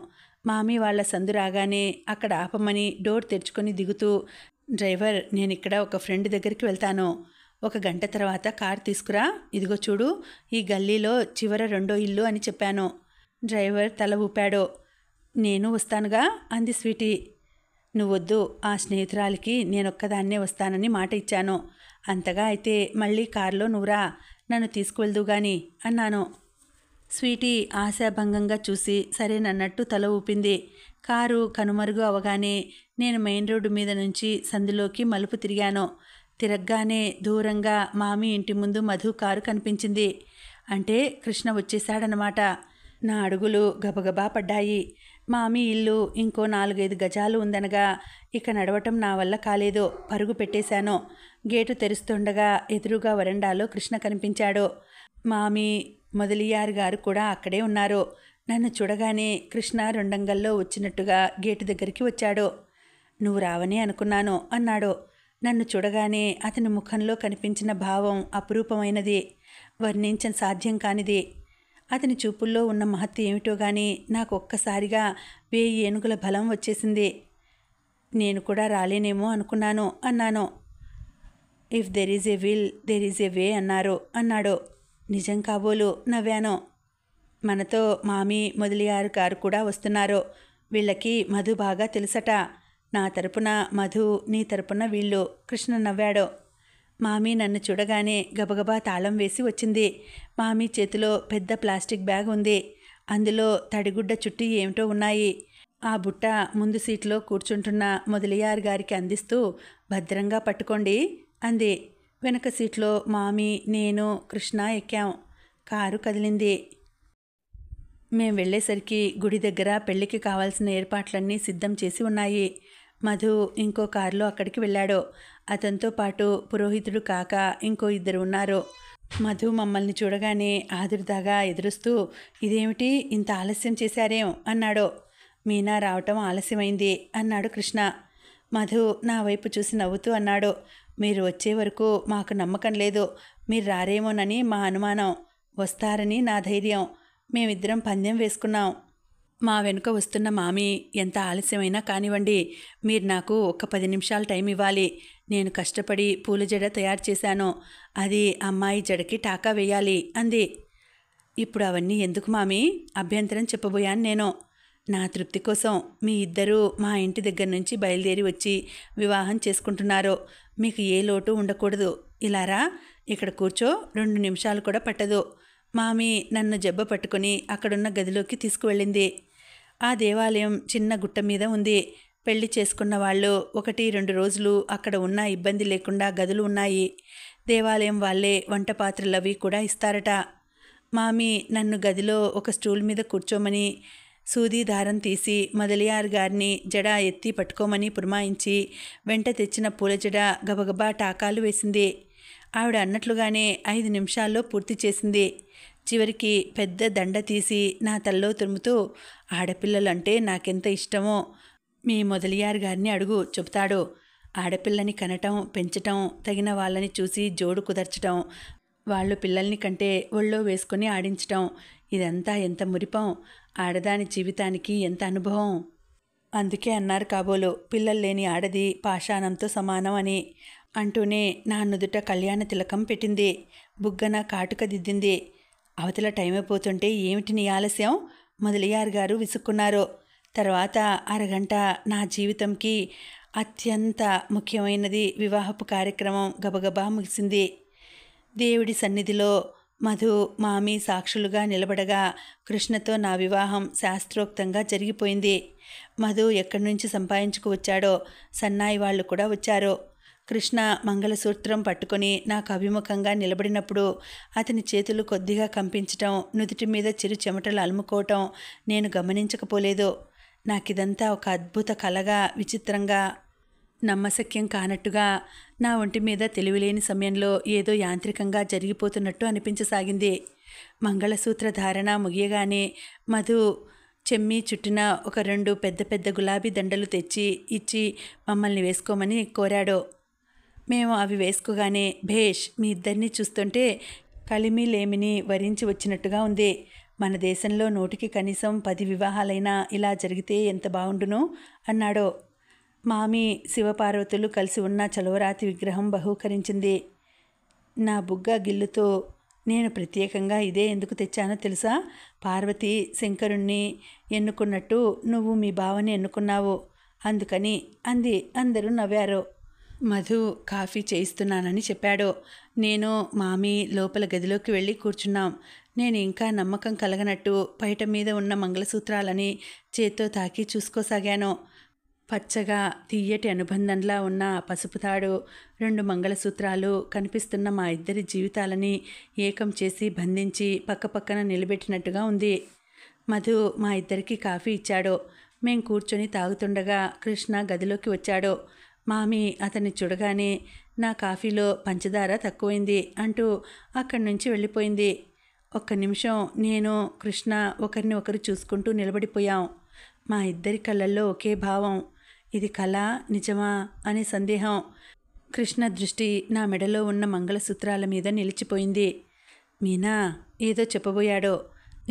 మామీ వాళ్ళ సందు రాగానే అక్కడ ఆపమని డోర్ తెరుచుకొని దిగుతూ, డ్రైవర్, నేనిక్కడ ఒక ఫ్రెండ్ దగ్గరికి వెళ్తాను. 1 గంట తర్వాత కారు తీసుకురా. ఇదిగో చూడు, ఈ గల్లీలో చివర 2వ ఇల్లు అని చెప్పాను. డ్రైవర్ తల ఊపాడు. నేను వస్తానుగా అంది స్వీటీ. నువ్వొద్దు, ఆ స్నేహితురాలికి నేనొక్కదాన్నే వస్తానని మాట ఇచ్చాను. అంతగా అయితే మళ్ళీ కారులో నువ్వురా, నన్ను తీసుకువెళ్దు గాని అన్నాను. స్వీటీ ఆశాభంగంగా చూసి సరేనన్నట్టు తల ఊపింది. కారు కనుమరుగు అవగానే నేను మెయిన్ రోడ్డు మీద నుంచి సందులోకి మలుపు తిరిగాను. తిరగగానే దూరంగా మామీ ఇంటి ముందు మధు కారు కనిపించింది. అంటే కృష్ణ వచ్చేశాడనమాట. నా అడుగులు గబగబా పడ్డాయి. మామీ ఇల్లు ఇంకో 4-5 గజాలు ఉందనగా ఇక నడవటం నా వల్ల కాలేదు. పరుగు పెట్టేశాను. గేటు తెరుస్తుండగా ఎదురుగా వరండాలో కృష్ణ కనిపించాడు. మామీ మొదలియారు గారు కూడా అక్కడే ఉన్నారు. నన్ను చూడగానే కృష్ణ రెండంగల్లో వచ్చినట్టుగా గేటు దగ్గరికి వచ్చాడు. నువ్వు రావని అనుకున్నాను అన్నాడు. నన్ను చూడగానే అతని ముఖంలో కనిపించిన భావం అపురూపమైనది, వర్ణించ సాధ్యం కానిది. అతని చూపుల్లో ఉన్న మహత్తు ఏమిటో గాని నాకు ఒక్కసారిగా 1000 ఏనుగుల బలం వచ్చేసింది. నేను కూడా రాలేనేమో అనుకున్నాను అన్నాను. If there is a will there is a way అన్నాడు. నిజం కాబోలు నవ్వాను. మనతో మామీ మొదలియారు గారు కూడా వస్తున్నారు. వీళ్ళకి మధు బాగా తెలుసట. నా తరపున మధు, నీ తరపున వీళ్ళు. కృష్ణ నవ్వాడు. మామీ నన్ను చూడగానే గబగబా తాళం వేసి వచ్చింది. మామీ చేతిలో పెద్ద ప్లాస్టిక్ బ్యాగ్ ఉంది. అందులో తడిగుడ్డ చుట్టి ఏమిటో ఉన్నాయి. ఆ బుట్ట ముందు సీట్లో కూర్చుంటున్న మొదలియారు గారికి అందిస్తూ, భద్రంగా పట్టుకోండి అంది. వెనక సీట్లో మామీ, నేను, కృష్ణ ఎక్కాం. కారు కదిలింది. మేం వెళ్ళేసరికి గుడి దగ్గర పెళ్లికి కావాల్సిన ఏర్పాట్లన్నీ సిద్ధం చేసి ఉన్నాయి. మధు ఇంకో కారులో అక్కడికి వెళ్ళాడు. అతనితో పాటు పురోహితుడు కాక ఇంకో 2 ఉన్నారు. మధు మమ్మల్ని చూడగానే ఆదుర్దాగా ఎదురుస్తూ, ఇదేమిటి ఇంత ఆలస్యం చేశారేం అన్నాడు. మీనా రావటం ఆలస్యమైంది అన్నాడు కృష్ణ. మధు నా వైపు చూసి నవ్వుతూ అన్నాడు, మీరు వచ్చే వరకు మాకు నమ్మకం లేదు. మీరు రారేమోనని మా అనుమానం, వస్తారని నా ధైర్యం. మేమిద్దరం పందెం వేసుకున్నాం. మా వెనుక వస్తున్న మామీ ఎంత ఆలస్యమైనా కానివ్వండి, మీరు నాకు ఒక 10 నిమిషాలు టైం ఇవ్వాలి. నేను కష్టపడి పూల జడ తయారు చేశాను. అది అమ్మాయి జడకి టాకా వేయాలి అంది. ఇప్పుడు అవన్నీ ఎందుకు మామీ? అభ్యంతరం చెప్పబోయాను నేను. నా తృప్తి కోసం మీ ఇద్దరూ మా ఇంటి దగ్గర నుంచి బయలుదేరి వచ్చి వివాహం చేసుకుంటున్నారు. మీకు ఏ లోటు ఉండకూడదు. ఇలారా, ఇక్కడ కూర్చో, 2 నిమిషాలు కూడా పట్టదు. మామి నన్ను జబ్బ పట్టుకుని అక్కడున్న గదిలోకి తీసుకువెళ్ళింది. ఆ దేవాలయం చిన్న గుట్ట మీద ఉంది. పెళ్లి చేసుకున్న వాళ్ళు 1-2 రోజులు అక్కడ ఉన్న ఇబ్బంది లేకుండా గదులు ఉన్నాయి. దేవాలయం వాళ్ళే వంట పాత్రలవి కూడా ఇస్తారట. మామి నన్ను గదిలో ఒక స్టూల్ మీద కూర్చోమని, సూది దారం తీసి మొదలియార్ గారిని జడ ఎత్తి పట్టుకోమని పురమాయించి వెంట తెచ్చిన పూల జడ గబగబా టాకాలు వేసింది. ఆవిడ అన్నట్లుగానే 5 నిమిషాల్లో పూర్తి చేసింది. చివరికి పెద్ద దండ తీసి నా తల్లో తురుముతూ, ఆడపిల్లలంటే నాకెంత ఇష్టమో మీ మొదలియార్ గారిని అడుగు చెబుతాడు. ఆడపిల్లని కనటం, పెంచటం, తగిన వాళ్ళని చూసి జోడు కుదర్చటం, వాళ్ళు పిల్లల్ని కంటే ఒళ్ళో వేసుకొని ఆడించటం, ఇదంతా ఎంత మురిపం, ఆడదాని జీవితానికి ఎంత అనుభవం. అందుకే అన్నారు కాబోలు, పిల్లలు లేని ఆడది పాషాణంతో సమానం అని. అంటూనే నా నుదుట కళ్యాణ తిలకం పెట్టింది. బుగ్గన కాటుక దిద్దింది. అవతల టైం అయిపోతుంటే ఏమిటి నీ ఆలస్యం? మొదలియార్ గారు విసుక్కున్నారు. తర్వాత అరగంట నా జీవితంకి అత్యంత ముఖ్యమైనది వివాహపు కార్యక్రమం గబగబా ముగిసింది. దేవుడి సన్నిధిలో మధు, మామి సాక్షులుగా నిలబడగా కృష్ణతో నా వివాహం శాస్త్రోక్తంగా జరిగిపోయింది. మధు ఎక్కడి నుంచి సంపాదించుకు వచ్చాడో సన్నాయి వాళ్ళు కూడా వచ్చారు. కృష్ణ మంగళసూత్రం పట్టుకొని నాకు అభిముఖంగా నిలబడినప్పుడు అతని చేతులు కొద్దిగా కంపించటం, నుదుటి మీద చిరు చెమటలు అలుముకోవటం నేను గమనించకపోలేదు. నాకిదంతా ఒక అద్భుత కలగా, విచిత్రంగా, నమ్మశక్యం కానట్టుగా, నా ఒంటి మీద తెలివిలేని సమయంలో ఏదో యాంత్రికంగా జరిగిపోతున్నట్టు అనిపించసాగింది. మంగళసూత్ర ధారణ ముగియగానే మధు చెమ్మి చుట్టిన ఒక 2 పెద్ద పెద్ద గులాబీ దండలు తెచ్చి ఇచ్చి మమ్మల్ని వేసుకోమని కోరాడు. మేము అవి వేసుకోగానే, భేష్, మీ ఇద్దరినీ చూస్తుంటే కలిమి లేమిని వరించి వచ్చినట్టుగా ఉంది. మన దేశంలో 100కి కనీసం 10 వివాహాలైనా ఇలా జరిగితే ఎంత బాగుండును అన్నాడు. మామి శివపార్వతులు కలిసి ఉన్న చలువరాతి విగ్రహం బహూకరించింది. నా బుగ్గ గిల్లుతో, నేను ప్రత్యేకంగా ఇదే ఎందుకు తెచ్చానో తెలుసా? పార్వతి శంకరుణ్ణి ఎన్నుకున్నట్టు నువ్వు మీ బావని ఎన్నుకున్నావు, అందుకని అంది. అందరూ నవ్వారు. మధు కాఫీ చేయిస్తున్నానని చెప్పాడు. నేను మామి లోపల గదిలోకి వెళ్ళి కూర్చున్నాం. నేను ఇంకా నమ్మకం కలగనట్టు పైట మీద ఉన్న మంగళసూత్రాలని చేత్తో తాకి చూసుకోసాగాను. పచ్చగా తీయటి అనుబంధంలా ఉన్న పసుపు తాడు, 2 మంగళసూత్రాలు కనిపిస్తున్న మా ఇద్దరి జీవితాలని ఏకం చేసి బంధించి పక్కపక్కన నిలబెట్టినట్టుగా ఉంది. మధు మా ఇద్దరికి కాఫీ ఇచ్చాడు. మేం కూర్చొని తాగుతుండగా కృష్ణ గదిలోకి వచ్చాడు. మామి అతన్ని చూడగానే, నా కాఫీలో పంచదార తక్కువైంది అంటూ అక్కడి నుంచి వెళ్ళిపోయింది. ఒక్క నిమిషం నేను, కృష్ణ ఒకరిని ఒకరు చూసుకుంటూ నిలబడిపోయాం. మా ఇద్దరి కళ్ళల్లో ఒకే భావం. ఇది కళ, నిజమా అనే సందేహం. కృష్ణ దృష్టి నా మెడలో ఉన్న మంగళసూత్రాల మీద నిలిచిపోయింది. మీనా ఏదో చెప్పబోయాడో.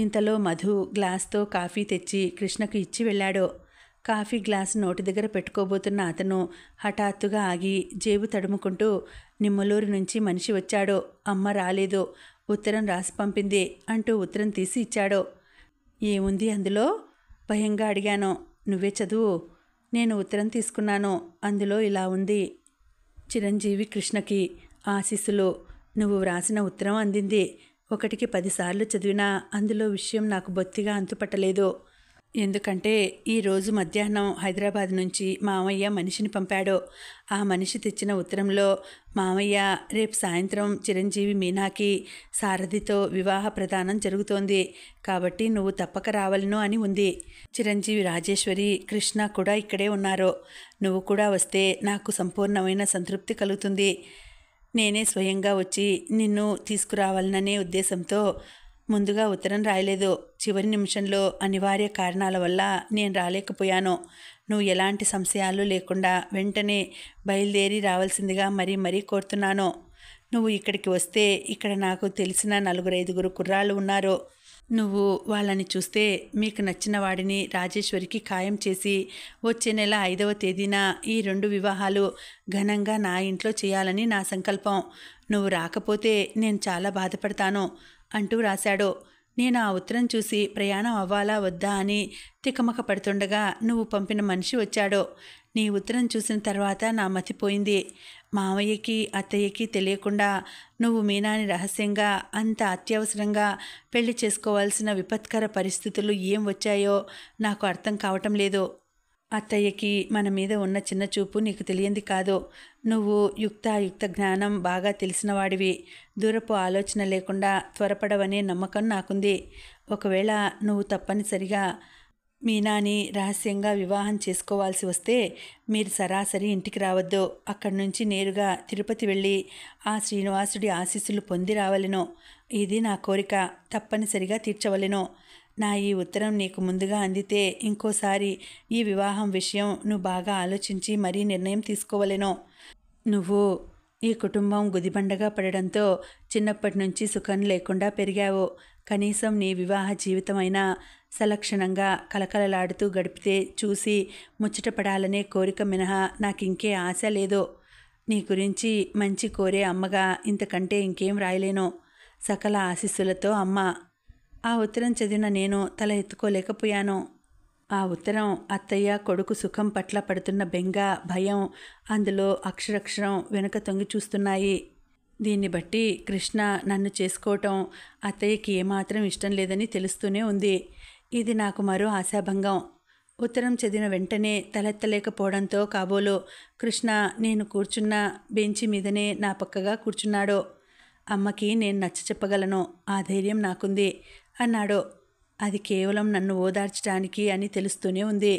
ఇంతలో మధు గ్లాస్తో కాఫీ తెచ్చి కృష్ణకు ఇచ్చి వెళ్ళాడు. కాఫీ గ్లాస్ నోటి దగ్గర పెట్టుకోబోతున్న అతను హఠాత్తుగా ఆగి జేబు తడుముకుంటూ, నిమ్మలూరు నుంచి మనిషి వచ్చాడు, అమ్మ రాలేదు, ఉత్తరం రాసి పంపింది అంటూ ఉత్తరం తీసి ఇచ్చాడు. ఏముంది అందులో? భయంగా అడిగాను. నువ్వే చదువు. నేను ఉత్తరం తీసుకున్నాను. అందులో ఇలా ఉంది. చిరంజీవి కృష్ణకి ఆశీస్సులు. నువ్వు వ్రాసిన ఉత్తరం అందింది. 1కి 10 సార్లు చదివినా అందులో విషయం నాకు బొత్తిగా అంతుపట్టలేదు. ఎందుకంటే ఈరోజు మధ్యాహ్నం హైదరాబాద్ నుంచి మామయ్య మనిషిని పంపాడు. ఆ మనిషి తెచ్చిన ఉత్తరంలో మామయ్య రేపు సాయంత్రం చిరంజీవి మీనాకి సారథితో వివాహ ప్రదానం జరుగుతోంది, కాబట్టి నువ్వు తప్పక రావాలను అని ఉంది. చిరంజీవి రాజేశ్వరి, కృష్ణ కూడా ఇక్కడే ఉన్నారు. నువ్వు కూడా వస్తే నాకు సంపూర్ణమైన సంతృప్తి కలుగుతుంది. నేనే స్వయంగా వచ్చి నిన్ను తీసుకురావాలననే ఉద్దేశంతో ముందుగా ఉత్తరం రాయలేదు. చివరి నిమిషంలో అనివార్య కారణాల వల్ల నేను రాలేకపోయాను. నువ్వు ఎలాంటి సంశయాలు లేకుండా వెంటనే బయలుదేరి రావాల్సిందిగా మరీ కోరుతున్నాను. నువ్వు ఇక్కడికి వస్తే ఇక్కడ నాకు తెలిసిన 4-5 కుర్రాళ్ళు ఉన్నారు. నువ్వు వాళ్ళని చూస్తే మీకు నచ్చిన వాడిని రాజేశ్వరికి ఖాయం చేసి వచ్చే నెల 5వ తేదీన ఈ 2 వివాహాలు ఘనంగా నా ఇంట్లో చేయాలని నా సంకల్పం. నువ్వు రాకపోతే నేను చాలా బాధపడతాను అంటూ రాశాడు. నేను ఆ ఉత్తరం చూసి ప్రయాణం అవ్వాలా వద్దా అని తికమక పడుతుండగా నువ్వు పంపిన మనిషి వచ్చాడు. నీ ఉత్తరం చూసిన తర్వాత నా మతిపోయింది. మామయ్యకి అత్తయ్యకి తెలియకుండా నువ్వు మీనాని రహస్యంగా అంత అత్యవసరంగా పెళ్లి చేసుకోవాల్సిన విపత్కర పరిస్థితులు ఏం వచ్చాయో నాకు అర్థం కావటం లేదు. అత్తయ్యకి మన మీద ఉన్న చిన్న చూపు నీకు తెలియంది కాదు. నువ్వు యుక్త జ్ఞానం బాగా తెలిసినవాడివి. దూరపు ఆలోచన లేకుండా త్వరపడవనే నమ్మకం నాకుంది. ఒకవేళ నువ్వు తప్పనిసరిగా మీనాని రహస్యంగా వివాహం చేసుకోవాల్సి వస్తే మీరు సరాసరి ఇంటికి రావద్దు. అక్కడి నుంచి నేరుగా తిరుపతి వెళ్ళి ఆ శ్రీనివాసుడి ఆశీస్సులు పొంది రావలెను. ఇది నా కోరిక. తప్పనిసరిగా తీర్చవలెను. నా ఈ ఉత్తరం నీకు ముందుగా అందితే ఇంకోసారి ఈ వివాహం విషయం నువ్వు బాగా ఆలోచించి మరీ నిర్ణయం తీసుకోవలెను. నువ్వు ఈ కుటుంబం గుదిబండగా పడడంతో చిన్నప్పటి నుంచి సుఖం లేకుండా పెరిగావు. కనీసం నీ వివాహ జీవితమైనా సలక్షణంగా కలకలలాడుతూ గడిపితే చూసి ముచ్చటపడాలనే కోరిక మినహా నాకింకే ఆశ లేదు. నీ గురించి మంచి కోరే అమ్మగా ఇంతకంటే ఇంకేం రాయలేను. సకల ఆశీస్సులతో అమ్మ. ఆ ఉత్తరం చదివిన నేను తల ఎత్తుకోలేకపోయాను. ఆ ఉత్తరం అత్తయ్య కొడుకు సుఖం పట్ల పడుతున్న బెంగ, భయం అందులో అక్షరక్షరం వెనుక తొంగి చూస్తున్నాయి. దీన్ని బట్టి కృష్ణ నన్ను చేసుకోవటం అత్తయ్యకి ఏమాత్రం ఇష్టం లేదని తెలుస్తూనే ఉంది. ఇది నాకు మరో ఆశాభంగం. ఉత్తరం చదివిన వెంటనే తలెత్తలేకపోవడంతో కాబోలు కృష్ణ నేను కూర్చున్న బెంచి మీదనే నా పక్కగా కూర్చున్నాడు. అమ్మకి నేను నచ్చ చెప్పగలను, ఆ ధైర్యం నాకుంది అన్నాడు. అది కేవలం నన్ను ఓదార్చడానికి అని తెలుస్తూనే ఉంది.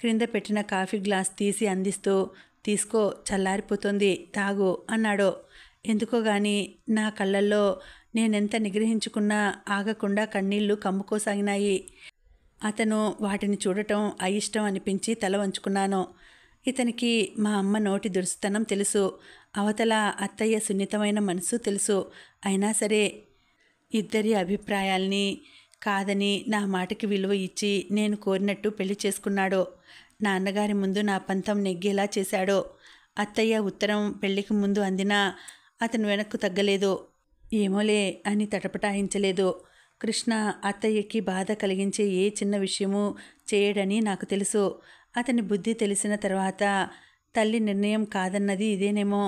క్రింద పెట్టిన కాఫీ గ్లాస్ తీసి అందిస్తూ, తీసుకో, చల్లారిపోతుంది, తాగు అన్నాడు. ఎందుకో గాని నా కళ్ళల్లో నేనెంత నిగ్రహించుకున్నా ఆగకుండా కన్నీళ్లు కమ్ముకోసాగినాయి. అతను వాటిని చూడటం అయిష్టం అనిపించి తల వంచుకున్నాను. ఇతనికి మా అమ్మ నోటి దురుసుతనం తెలుసు, అవతల అత్తయ్య సున్నితమైన మనసు తెలుసు. అయినా సరే ఇద్దరి అభిప్రాయాల్ని కాదని నా మాటకి విలువ ఇచ్చి నేను కోరినట్టు పెళ్లి చేసుకున్నాడు. నాన్నగారి ముందు నా పంతం నెగ్గేలా చేశాడు. అత్తయ్య ఉత్తరం పెళ్లికి ముందు అందినా అతను వెనక్కు తగ్గలేదు. ఏమోలే అని తటపటాయించలేదు. కృష్ణ అత్తయ్యకి బాధ కలిగించే ఏ చిన్న విషయమూ చేయడని నాకు తెలుసు. అతని బుద్ధి తెలిసిన తర్వాత తల్లి నిర్ణయం కాదన్నది ఇదేనేమో.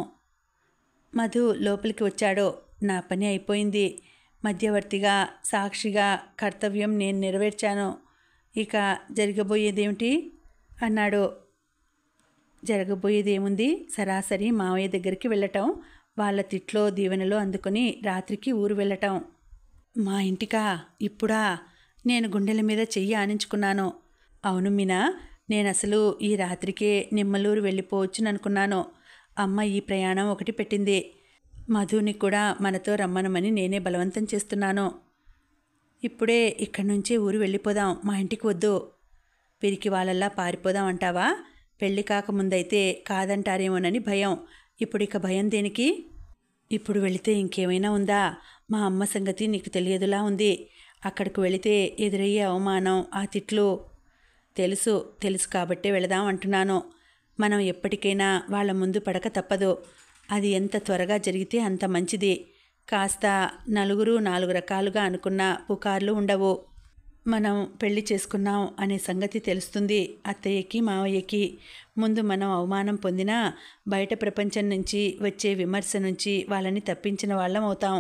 మధు లోపలికి వచ్చాడు. నా పని అయిపోయింది. మధ్యవర్తిగా, సాక్షిగా కర్తవ్యం నేను నెరవేర్చాను. ఇక జరగబోయేదేమిటి అన్నాడు. జరగబోయేదేముంది? సరాసరి మావయ్య దగ్గరికి వెళ్ళటం, వాళ్ళ తిట్లో దీవెనలో అందుకొని రాత్రికి ఊరు వెళ్ళటం. మా ఇంటికా? ఇప్పుడా? నేను గుండెల మీద చెయ్యి ఆనించుకున్నాను. అవును మీనా, నేనసలు ఈ రాత్రికే నిమ్మలూరు వెళ్ళిపోవచ్చుననుకున్నాను. అమ్మ ఈ ప్రయాణం ఒకటి పెట్టింది. మధుని కూడా మనతో రమ్మనమని నేనే బలవంతం చేస్తున్నాను. ఇప్పుడే ఇక్కడి నుంచే ఊరు వెళ్ళిపోదాం, మా ఇంటికి వద్దు. పిరికి వాళ్ళల్లా పారిపోదాం అంటావా? పెళ్ళి కాకముందైతే కాదంటారేమోనని భయం. ఇప్పుడిక భయం దేనికి? ఇప్పుడు వెళితే ఇంకేమైనా ఉందా? మా అమ్మ సంగతి నీకు తెలియదులా ఉంది. అక్కడికి వెళితే ఎదురయ్యే అవమానం, ఆ తిట్లు తెలుసు కాబట్టే వెళదాం అంటున్నాను. మనం ఎప్పటికైనా వాళ్ళ ముందు పడక తప్పదు. అది ఎంత త్వరగా జరిగితే అంత మంచిది. కాస్త నలుగురు నాలుగు రకాలుగా అనుకున్న పుకార్లు ఉండవు. మనం పెళ్లి చేసుకున్నాం అనే సంగతి తెలుస్తుంది అత్తయ్యకి, మావయ్యకి. ముందు మనం అవమానం పొందినా బయట ప్రపంచం నుంచి వచ్చే విమర్శ నుంచి వాళ్ళని తప్పించిన వాళ్ళం అవుతాం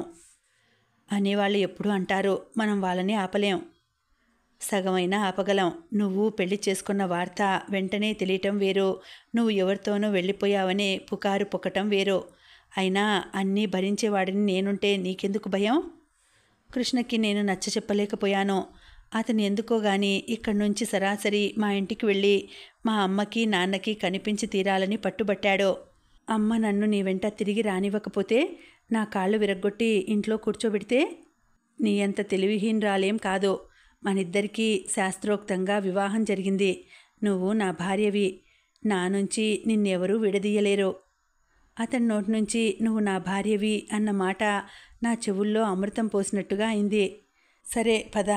అనేవాళ్ళు ఎప్పుడూ అంటారు. మనం వాళ్ళని ఆపలేం, సగమైనా ఆపగలం. నువ్వు పెళ్లి చేసుకున్న వార్త వెంటనే తెలియటం వేరు, నువ్వు ఎవరితోనూ వెళ్ళిపోయావనే పుకారు పొక్కటం వేరు. అయినా అన్నీ భరించేవాడిని నేనుంటే నీకెందుకు భయం? కృష్ణకి నేను నచ్చ చెప్పలేకపోయాను. అతను ఎందుకో గాని ఇక్కడి నుంచి సరాసరి మా ఇంటికి వెళ్ళి మా అమ్మకి నాన్నకి కనిపించి తీరాలని పట్టుబట్టాడు. అమ్మ నన్ను నీ వెంట తిరిగి రానివ్వకపోతే, నా కాళ్ళు విరగ్గొట్టి ఇంట్లో కూర్చోబెడితే? నీ అంత తెలివిహీనరాలేం కాదు. మనిద్దరికీ శాస్త్రోక్తంగా వివాహం జరిగింది. నువ్వు నా భార్యవి. నా నుంచి నిన్నెవరూ విడదీయలేరు. అతని నోటి నుంచి నువ్వు నా భార్యవి అన్న మాట నా చెవుల్లో అమృతం పోసినట్టుగా అయింది. సరే పద,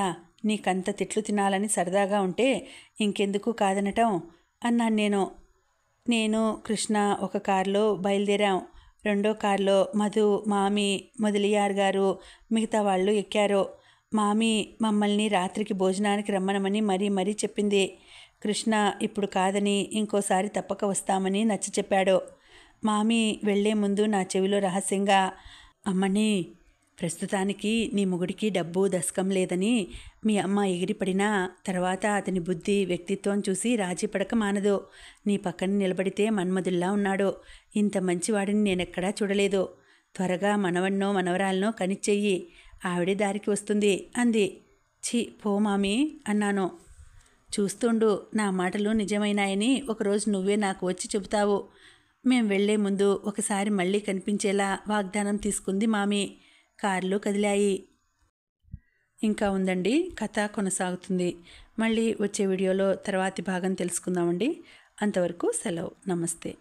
నీకంత తిట్లు తినాలని సరదాగా ఉంటే ఇంకెందుకు కాదనటం అన్నాను. నేను కృష్ణ ఒక కారులో బయలుదేరాం. రెండో కారులో మధు, మామి, మొదలియార్ గారు, మిగతా వాళ్ళు ఎక్కారు. మామి మమ్మల్ని రాత్రికి భోజనానికి రమ్మనమని మరీ చెప్పింది. కృష్ణ ఇప్పుడు కాదని ఇంకోసారి తప్పక వస్తామని నచ్చ చెప్పాడు. మామి వెళ్లే ముందు నా చెవిలో రహస్యంగా, అమ్మని, ప్రస్తుతానికి నీ మొగుడికి డబ్బు దశకం లేదని మీ అమ్మ ఎగిరిపడినా తర్వాత అతని బుద్ధి వ్యక్తిత్వం చూసి రాజీ పడక మానదు. నీ పక్కన నిలబడితే మన్మధుల్లా ఉన్నాడు. ఇంత మంచివాడిని నేనెక్కడా చూడలేదు. త్వరగా మనవన్నో మనవరాలనో కనిచెయ్యి, ఆవిడే దారికి వస్తుంది అంది. ఛీ పో మామి అన్నాను. చూస్తుండు, నా మాటలు నిజమైనాయని ఒకరోజు నువ్వే నాకు వచ్చి చెబుతావు. మేం వెళ్లే ముందు ఒకసారి మళ్ళీ కనిపించేలా వాగ్దానం తీసుకుంది మామి. కార్లు కదిలాయి. ఇంకా ఉందండి, కథ కొనసాగుతుంది. మళ్ళీ వచ్చే వీడియోలో తర్వాతి భాగం తెలుసుకుందామండి. అంతవరకు సెలవు. నమస్తే.